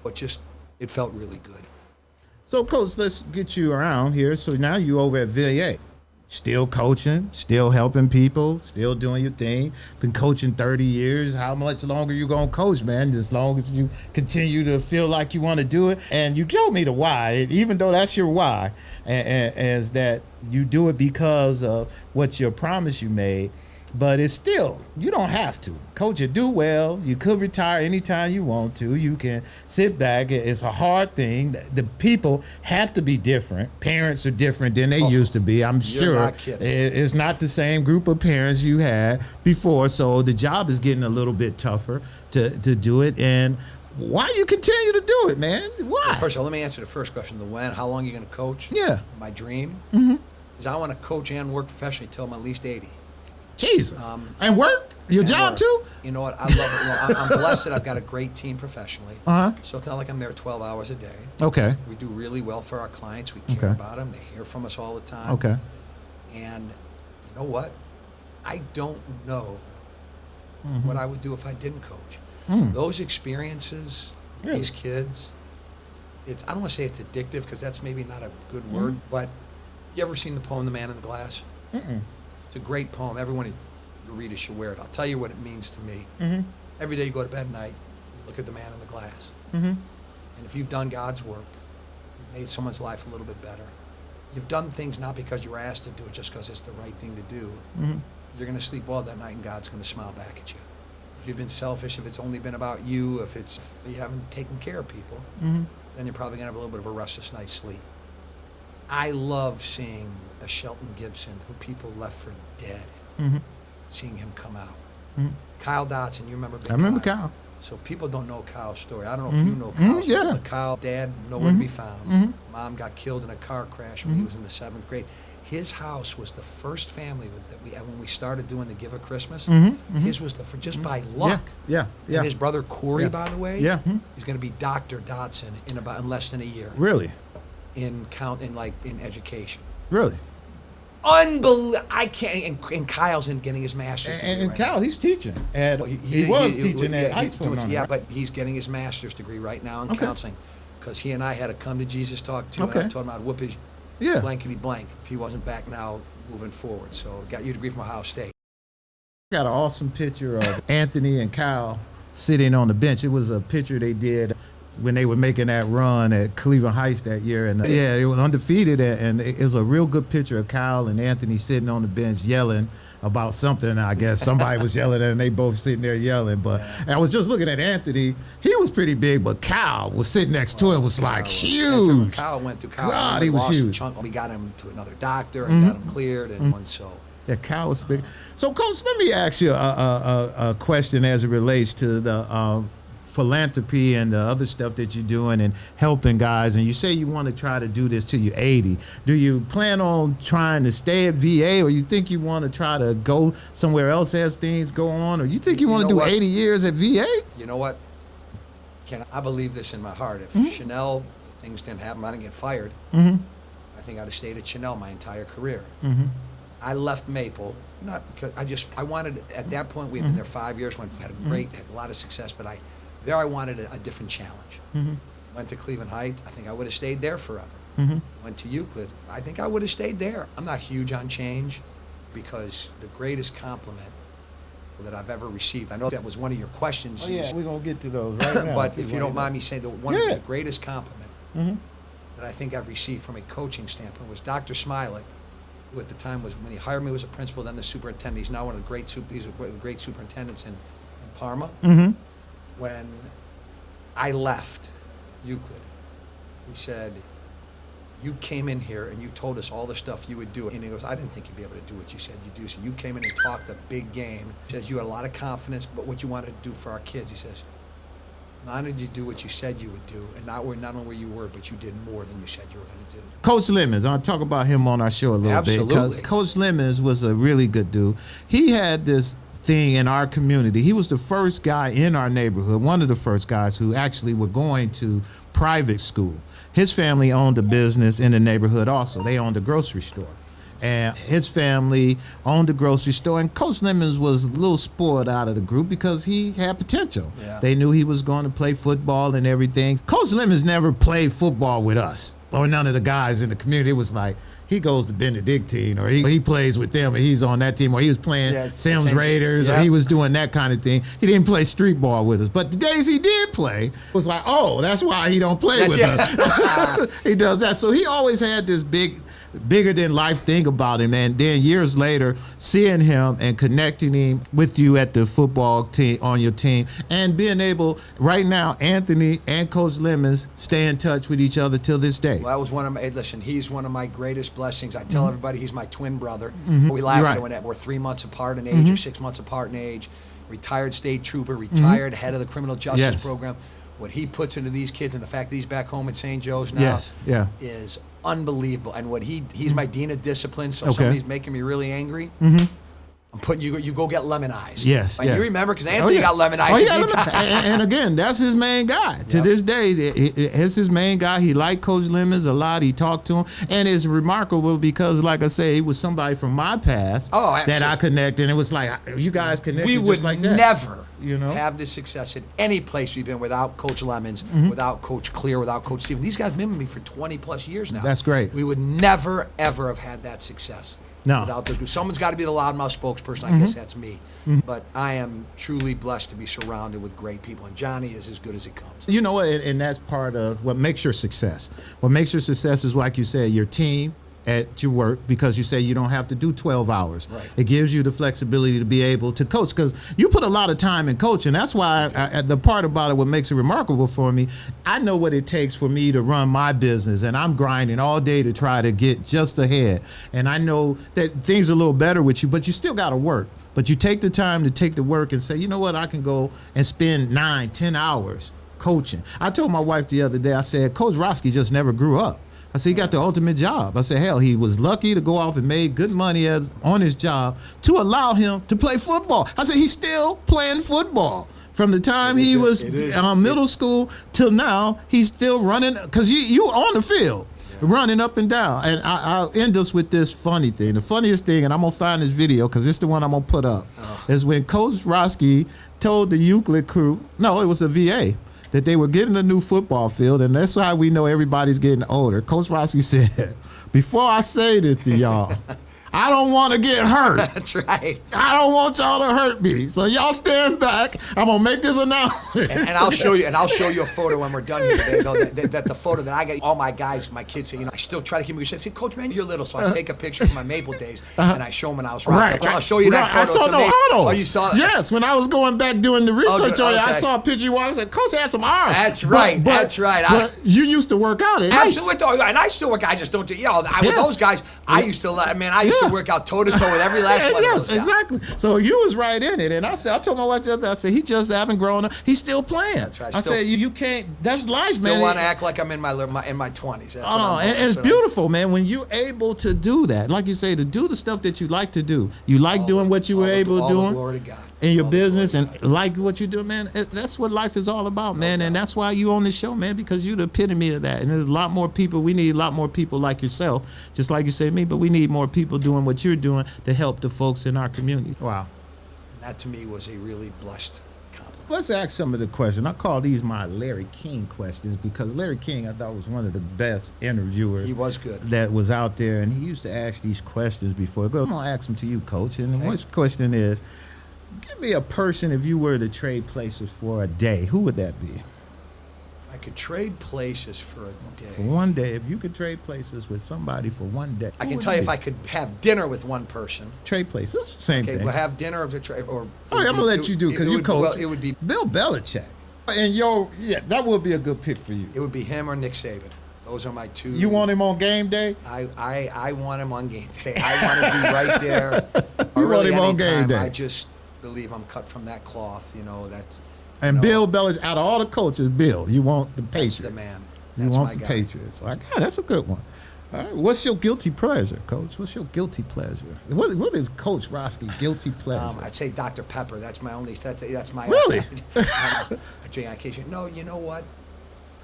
S3: But just, it felt really good.
S1: So, Coach, let's get you around here. So now you over at VA. Still coaching, still helping people, still doing your thing. Been coaching 30 years. How much longer you gonna coach, man? As long as you continue to feel like you want to do it. And you told me the why, even though that's your why, as that you do it because of what your promise you made. But it's still, you don't have to. Coach, you do well. You could retire anytime you want to. You can sit back. It's a hard thing. The people have to be different. Parents are different than they used to be. I'm sure
S3: not kidding.
S1: It's not the same group of parents you had before. So the job is getting a little bit tougher to do it. And why you continue to do it, man? Why?
S3: Well, first of all, let me answer the first question. The when, how long are you going to coach?
S1: Yeah.
S3: My dream is I want to coach and work professionally till I'm at least 80.
S1: Jesus. And work? Your job
S3: work.
S1: too?
S3: You know what? I love it. I'm blessed that I've got a great team professionally. So it's not like I'm there 12 hours a day.
S1: Okay.
S3: We do really well for our clients. We care about them. They hear from us all the time.
S1: Okay.
S3: And you know what? I don't know what I would do if I didn't coach. Those experiences, these kids, I don't want to say it's addictive because that's maybe not a good word, but you ever seen the poem The Man in the Glass? It's a great poem. Everyone who read it should wear it. I'll tell you what it means to me. Every day you go to bed at night, you look at the man in the glass. And if you've done God's work, you've made someone's life a little bit better. You've done things not because you were asked to do it, just because it's the right thing to do. You're going to sleep well that night and God's going to smile back at you. If you've been selfish, if it's only been about you, if you haven't taken care of people, then you're probably going to have a little bit of a restless night's sleep. I love seeing a Shelton Gibson who people left for dead, seeing him come out. Kyle Dotson, you remember Big
S1: I remember Kyle.
S3: So people don't know Kyle's story. I don't know if you know Kyle's story, but Kyle, dad, nowhere to be found. Mom got killed in a car crash when he was in the 7th grade. His house was the first family when we started doing the Give a Christmas. His was just by luck.
S1: Yeah.
S3: And his brother Corey, by the way, he's going to be Dr. Dotson in less than a year.
S1: Really?
S3: In education.
S1: Really?
S3: Unbelievable. I can't. And Kyle's getting his master's degree.
S1: And
S3: right
S1: Kyle,
S3: now.
S1: He's teaching. He was teaching at high school.
S3: Yeah, but he's getting his master's degree right now in counseling. Because he and I had a come to Jesus talk too. And I told him I'd whoop his blankety blank if he wasn't back now moving forward. So got your degree from Ohio State.
S1: Got an awesome picture of Anthony and Kyle sitting on the bench. It was a picture they did when they were making that run at Cleveland Heights that year. And it was undefeated. And it was a real good picture of Kyle and Anthony sitting on the bench yelling about something. I guess somebody was yelling and they both sitting there yelling. But I was just looking at Anthony. He was pretty big, but Kyle was sitting next to him, was like huge.
S3: Kyle went through
S1: God, he was huge.
S3: We got him to another doctor and got him cleared. And so.
S1: Yeah, Kyle was big. So, Coach, let me ask you a question as it relates to the philanthropy and the other stuff that you're doing and helping guys. And you say you want to try to do this till you're 80. Do you plan on trying to stay at VA, or you think you want to try to go somewhere else as things go on, or you think you want to do 80 years at VA?
S3: You know what, Ken, I believe this in my heart. If Chanel, things didn't happen, I didn't get fired, I think I'd have stayed at Chanel my entire career. I left Maple, not because I wanted, at that point, we'd been there 5 years, had a lot of success, but I wanted a different challenge. Went to Cleveland Heights, I think I would have stayed there forever. Went to Euclid, I think I would have stayed there. I'm not huge on change because the greatest compliment that I've ever received, I know that was one of your questions.
S1: Oh yeah, we're going to get to those right now.
S3: But if you don't mind me saying, one of the greatest compliment that I think I've received from a coaching standpoint was Dr. Smilek, who at the time was, when he hired me, was a principal, then the superintendent. He's now one of the great superintendents in Parma. When I left Euclid, he said, you came in here and you told us all the stuff you would do. And he goes, I didn't think you'd be able to do what you said you do. So you came in and talked a big game. He says, you had a lot of confidence, but what you wanted to do for our kids. He says, not only did you do what you said you would do, and not only where you were, but you did more than you said you were going to do.
S1: Coach Lemons, I'll talk about him on our show a little bit, because Coach Lemons was a really good dude. He had this thing in our community. He was the first guy in our neighborhood, one of the first guys who actually were going to private school. His family owned a business in the neighborhood also. They owned a grocery store. and his family owned a grocery store. And Coach Lemons was a little spoiled out of the group because he had potential. Yeah. They knew he was going to play football and everything. Coach Lemons never played football with us or none of the guys in the community. It was like, he goes to Benedictine, or he plays with them, and he's on that team, or he was playing Sims Raiders, or he was doing that kind of thing. He didn't play street ball with us. But the days he did play, it was like, oh, that's why he don't play with us. He does that. So he always had this bigger than life thing about him. And then years later, seeing him and connecting him with you at the football team, on your team, and being able, right now, Anthony and Coach Lemons stay in touch with each other till this day.
S3: Well, that was one of my, listen, he's one of my greatest blessings. I tell everybody he's my twin brother. We laugh at it. We're 3 months apart in age, or 6 months apart in age. Retired state trooper, retired head of the criminal justice program. What he puts into these kids, and the fact that he's back home at St. Joe's now is unbelievable. And what he's my dean of discipline, so somebody's making me really angry, I'm putting you go get lemon eyes.
S1: Yes,
S3: You remember, because Anthony got lemon eyes.
S1: And again, that's his main guy. To this day, it's his main guy. He liked Coach Lemons a lot. He talked to him. And it's remarkable because, like I say, he was somebody from my past that I connected. And it was like, you guys connected
S3: we
S1: just like that.
S3: We would never have this success at any place we've been without Coach Lemons, without Coach Clear, without Coach Steven. These guys have been with me for 20 plus years now.
S1: That's great.
S3: We would never, ever have had that success.
S1: No.
S3: Without those, someone's got to be the loudmouth spokesperson. I guess that's me. But I am truly blessed to be surrounded with great people, and Johnny is as good as it comes.
S1: You know what? And that's part of what makes your success. What makes your success is, like you said, your team at your work, because you say you don't have to do 12 hours. Right. It gives you the flexibility to be able to coach, because you put a lot of time in coaching. That's why the part about it, what makes it remarkable for me, I know what it takes for me to run my business, and I'm grinding all day to try to get just ahead. And I know that things are a little better with you, but you still got to work. But you take the time to take the work and say, you know what, I can go and spend 9-10 hours coaching. I told my wife the other day, I said, Coach Rotsky just never grew up. I said, he got the ultimate job. I said, hell, he was lucky to go off and made good money on his job to allow him to play football. I said, he's still playing football. From the time he was middle school till now, he's still running, because you were on the field, running up and down. And I'll end us with this funny thing. The funniest thing, and I'm going to find this video because it's the one I'm going to put up, is when Coach Rotsky told the Euclid crew, no, it was a VA, that they were getting a new football field, and that's how we know everybody's getting older. Coach Rotsky said, before I say this to y'all, I don't want to get hurt.
S3: That's right.
S1: I don't want y'all to hurt me. So y'all stand back. I'm gonna make this announcement.
S3: And I'll show you. And I'll show you a photo when we're done here today. Though, that the photo that I get, all my guys, my kids say, I still try to keep me. I say, Coach, man, you're little. So I take a picture from my Maple days and I show them when I was right. I'll show you that photo.
S1: I saw no autos.
S3: Oh, you saw it?
S1: Yes, when I was going back doing the research on it, I saw a picture. I said, Coach had some arms.
S3: That's right. That's right.
S1: But you used to work out at
S3: absolutely, and I still work. I just don't do. With those guys, I used to. I used to work out toe to toe with every last one.
S1: Yes, exactly. So you was right in it, and I told my wife the other day, I said, he just haven't grown up. He's still playing. That's right. I said, you can't. That's life, man.
S3: Still want to act like I'm in my 20s.
S1: And it's beautiful, man. When you're able to do that, like you say, to do the stuff that you like to do. You like doing what you were able to do.
S3: Glory to God.
S1: In your business and like what you do, man. That's what life is all about, man. And that's why you on this show, man, because you're the epitome of that. And there's a lot more people. We need a lot more people like yourself, just like you say me, but we need more people doing what you're doing to help the folks in our community. Wow.
S3: And that to me was a really blessed compliment.
S1: Let's ask some of the questions. I call these my Larry King questions because Larry King, I thought, was one of the best interviewers.
S3: He was good.
S1: That was out there, and he used to ask these questions before. I'm going to ask them to you, Coach. And the first question is, give me a person if you were to trade places for a day. Who would that be?
S3: I could trade places for a day.
S1: For one day. If you could trade places with somebody for one day.
S3: I can tell you if I could have dinner with one person.
S1: Trade places. Same thing.
S3: Okay, we'll have dinner or
S1: I'm going to let you do because you coach.
S3: Well, it would be
S1: Bill Belichick. And that would be a good pick for you.
S3: It would be him or Nick Saban. Those are my two.
S1: You want him on game day?
S3: I want him on game day. I want to be right there.
S1: You want him on game day?
S3: I just believe I'm cut from that cloth, that's.
S1: And Bill Belichick, out of all the coaches, Bill, you want the Patriots.
S3: That's the man.
S1: You want the Patriots. Like, that's a good one. All right. What's your guilty pleasure, Coach? What's your guilty pleasure? What is Coach Rotsky guilty pleasure?
S3: I'd say Dr. Pepper. That's my only. That's my.
S1: Really?
S3: No, you know what?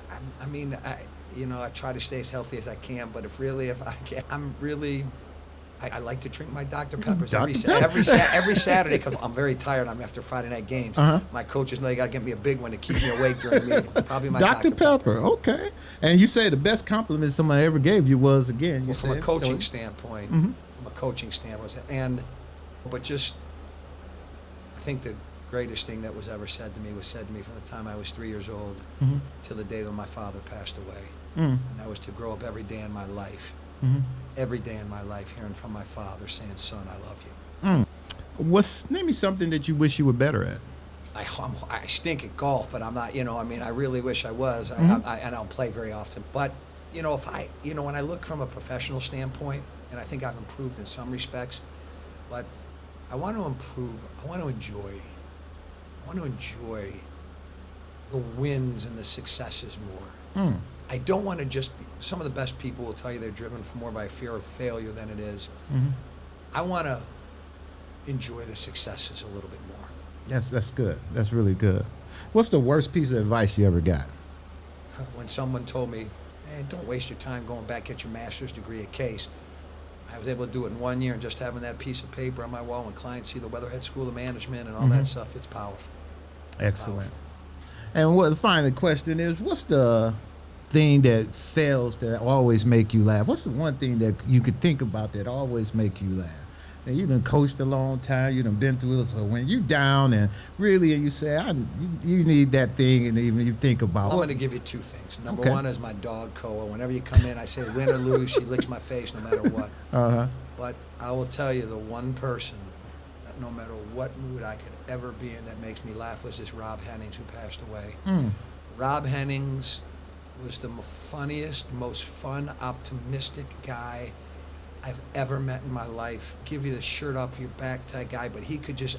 S3: I try to stay as healthy as I can, but if I can, I'm really. I like to drink my Dr. Peppers every Saturday because I'm very tired. I'm after Friday night games. My coaches know they got to get me a big one to keep me awake during the meeting. Probably my
S1: Dr. Pepper. Okay. And you say the best compliment somebody ever gave you was, again,
S3: from a coaching standpoint. From a coaching standpoint. But just, I think the greatest thing that was ever said to me was said to me from the time I was 3 years old till the day that my father passed away. And that was to grow up every day in my life. Every day in my life hearing from my father saying, son, I love you.
S1: Name me something that you wish you were better at.
S3: I stink at golf, but I'm not, I really wish I was. I don't play very often. But, when I look from a professional standpoint, and I think I've improved in some respects, but I want to improve. I want to enjoy the wins and the successes more. I don't want to just be, some of the best people will tell you they're driven more by fear of failure than it is. I want to enjoy the successes a little bit more.
S1: Yes, that's good. That's really good. What's the worst piece of advice you ever got?
S3: When someone told me, man, don't waste your time going back, get your master's degree at Case. I was able to do it in 1 year, and just having that piece of paper on my wall when clients see the Weatherhead School of Management and all that stuff, it's powerful.
S1: Excellent. And what the final question is, what's the thing that fails that always make you laugh? What's the one thing that you could think about that always make you laugh? And you done coached a long time, you done been through it, so when you down and really you say, you need that thing, and even you think about
S3: I'm going to give you two things. Number one is my dog, Koa. Whenever you come in, I say win or lose, she licks my face no matter what. But I will tell you, the one person that no matter what mood I could ever be in that makes me laugh was this Rob Hennings, who passed away. Rob Hennings was the funniest, most fun, optimistic guy I've ever met in my life. Give you the shirt off your back type guy, but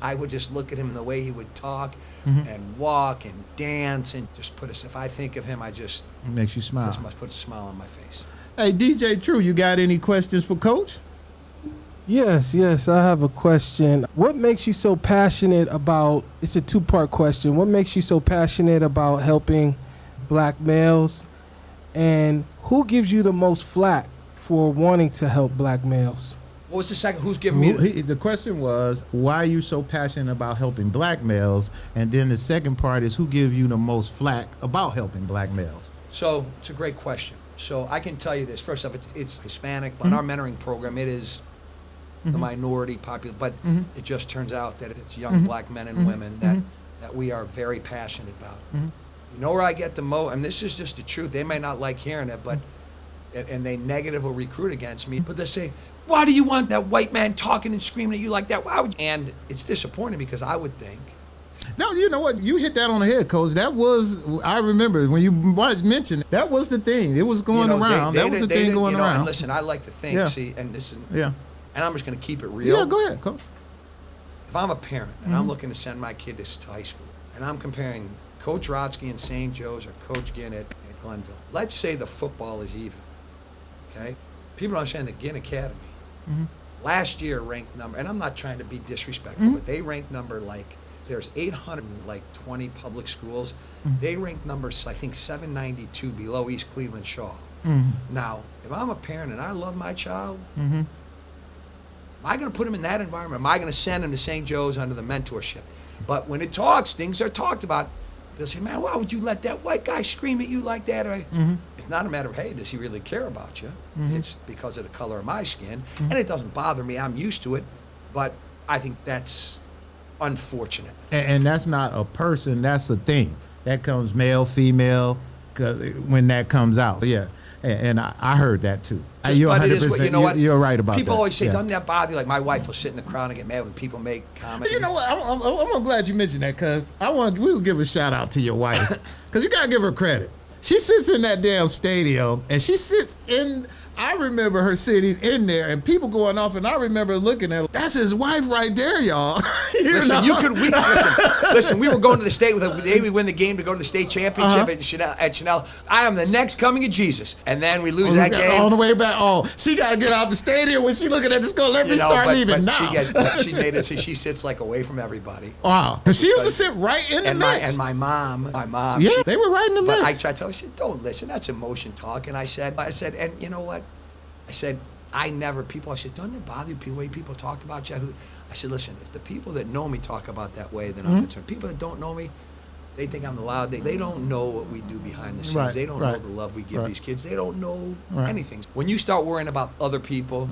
S3: I would just look at him and the way he would talk and walk and dance and just if I think of him, it
S1: makes you smile.
S3: Just puts a smile on my face.
S1: Hey, DJ True, you got any questions for Coach?
S2: Yes, I have a question. What makes you so passionate about, it's a two-part question, what makes you so passionate about helping black males, and who gives you the most flack for wanting to help black males?
S3: What was the second? Who's giving me?
S1: The question was, why are you so passionate about helping black males? And then the second part is, who gives you the most flack about helping black males?
S3: So it's a great question. So I can tell you this. First off, it's Hispanic, but in our mentoring program, it is the minority population. But it just turns out that it's young black men and women that we are very passionate about. You know where I get the most, and this is just the truth, they may not like hearing it, but, and they negatively recruit against me, but they say, why do you want that white man talking and screaming at you like that? Why would you? And it's disappointing because I would think.
S1: No, you know what? You hit that on the head, Coach. That was, I remember when you mentioned, that was the thing. It was going around. That was the thing going around.
S3: And listen, I like to think, and I'm just going to keep it real.
S1: Yeah, go ahead, Coach.
S3: If I'm a parent and I'm looking to send my kid to high school, and I'm comparing Coach Rotsky in St. Joe's or Coach Ginn at Glenville. Let's say the football is even, okay? People don't understand the Ginn Academy. Last year ranked number, and I'm not trying to be disrespectful, but they ranked number there's 820 public schools. They ranked number, I think, 792 below East Cleveland Shaw. Now, if I'm a parent and I love my child, am I going to put him in that environment? Am I going to send him to St. Joe's under the mentorship? But when things are talked about, they'll say, man, why would you let that white guy scream at you like that? Or, it's not a matter of, hey, does he really care about you? It's because of the color of my skin. And it doesn't bother me. I'm used to it. But I think that's unfortunate.
S1: And that's not a person. That's a thing. That comes male, female, when that comes out. Yeah. And I heard that too. You're 100%. You know what? You're right about that.
S3: People always say, doesn't that bother you? Like my wife will sit in the crowd and get mad when people make comments.
S1: You know what? I'm glad you mentioned that because we will give a shout out to your wife because you gotta give her credit. She sits in that damn stadium and she sits in. I remember her sitting in there and people going off, and I remember looking at her. That's his wife right there, y'all.
S3: Listen, we were going to the state with the day we win the game to go to the state championship at Chanel. I am the next coming of Jesus, and then we lose that game
S1: on the way back. Oh, she got to get out the stadium when she looking at this. Go, let me start leaving now.
S3: She made it so she sits away from everybody.
S1: Wow, because she used to sit right in the mix.
S3: And my mom.
S1: Yeah, they were right in the mix.
S3: I tried to tell her, I said, don't listen, that's emotion talk. And I said, and you know what? I said, People, I said, don't it bother you the way people talk about you? I said, listen, if the people that know me talk about that way, then I'm concerned. People that don't know me, they think I'm loud. They don't know what we do behind the scenes.
S1: Right,
S3: they don't know the love we give these kids. They don't know anything. When you start worrying about other people,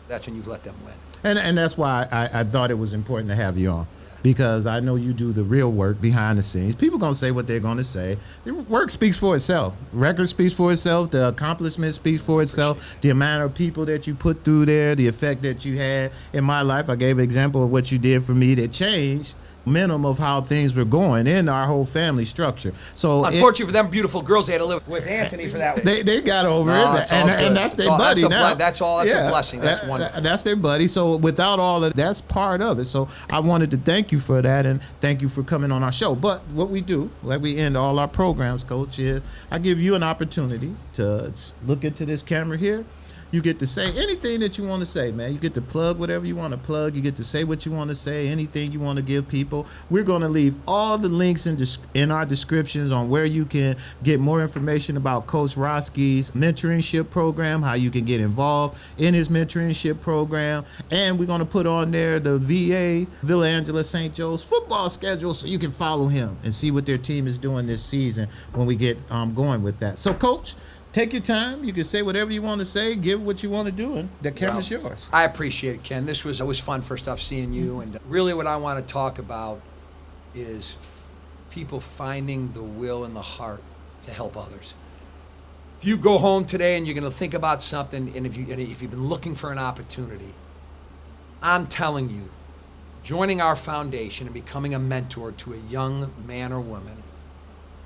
S3: that's when you've let them win.
S1: And that's why I thought it was important to have you on. Because I know you do the real work behind the scenes. People going to say what they're going to say. The work speaks for itself. Record speaks for itself. The accomplishment speaks for itself. The amount of people that you put through there, the effect that you had in my life. I gave an example of what you did for me that changed minimum of how things were going in our whole family structure. So
S3: unfortunately for them beautiful girls, they had to live with Anthony for that.
S1: They got over it, and that's their buddy now.
S3: That's a blessing. That's wonderful.
S1: That's their buddy. So without all of that's part of it. So I wanted to thank you for that, and thank you for coming on our show. But what we do, like we end all our programs, Coach, is I give you an opportunity to look into this camera here. You get to say anything that you want to say, man. You get to plug whatever you want to plug. You get to say what you want to say, anything you want to give people. We're going to leave all the links in our descriptions on where you can get more information about Coach Rotsky's mentorship program, how you can get involved in his mentorship program. And we're going to put on there the VA, Villa Angela St. Joe's football schedule so you can follow him and see what their team is doing this season when we get going with that. So, Coach, take your time. You can say whatever you want to say. Give what you want to do, and the camera's yours.
S3: I appreciate it, Ken. It was fun, first off, seeing you. And really what I want to talk about is people finding the will and the heart to help others. If you go home today and you're going to think about something, and if you've been looking for an opportunity, I'm telling you, joining our foundation and becoming a mentor to a young man or woman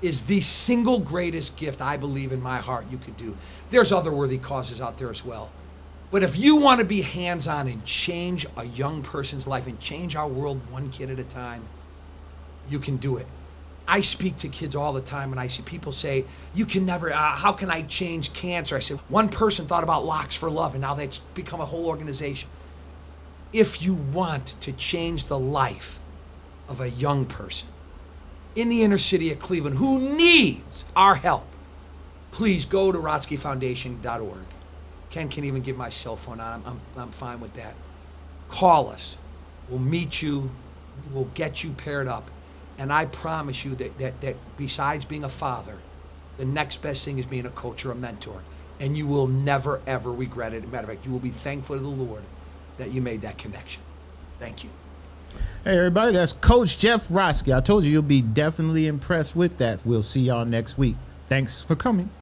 S3: is the single greatest gift I believe in my heart you could do. There's other worthy causes out there as well. But if you want to be hands-on and change a young person's life and change our world one kid at a time, you can do it. I speak to kids all the time and I see people say, you can never, how can I change cancer? I said, one person thought about Locks for Love and now that's become a whole organization. If you want to change the life of a young person in the inner city of Cleveland who needs our help, please go to RotskyFoundation.org. Ken can even give my cell phone on. I'm fine with that. Call us. We'll meet you. We'll get you paired up. And I promise you that besides being a father, the next best thing is being a coach or a mentor. And you will never, ever regret it. As a matter of fact, you will be thankful to the Lord that you made that connection. Thank you.
S1: Hey, everybody, that's Coach Jeff Rotsky. I told you you'll be definitely impressed with that. We'll see y'all next week. Thanks for coming.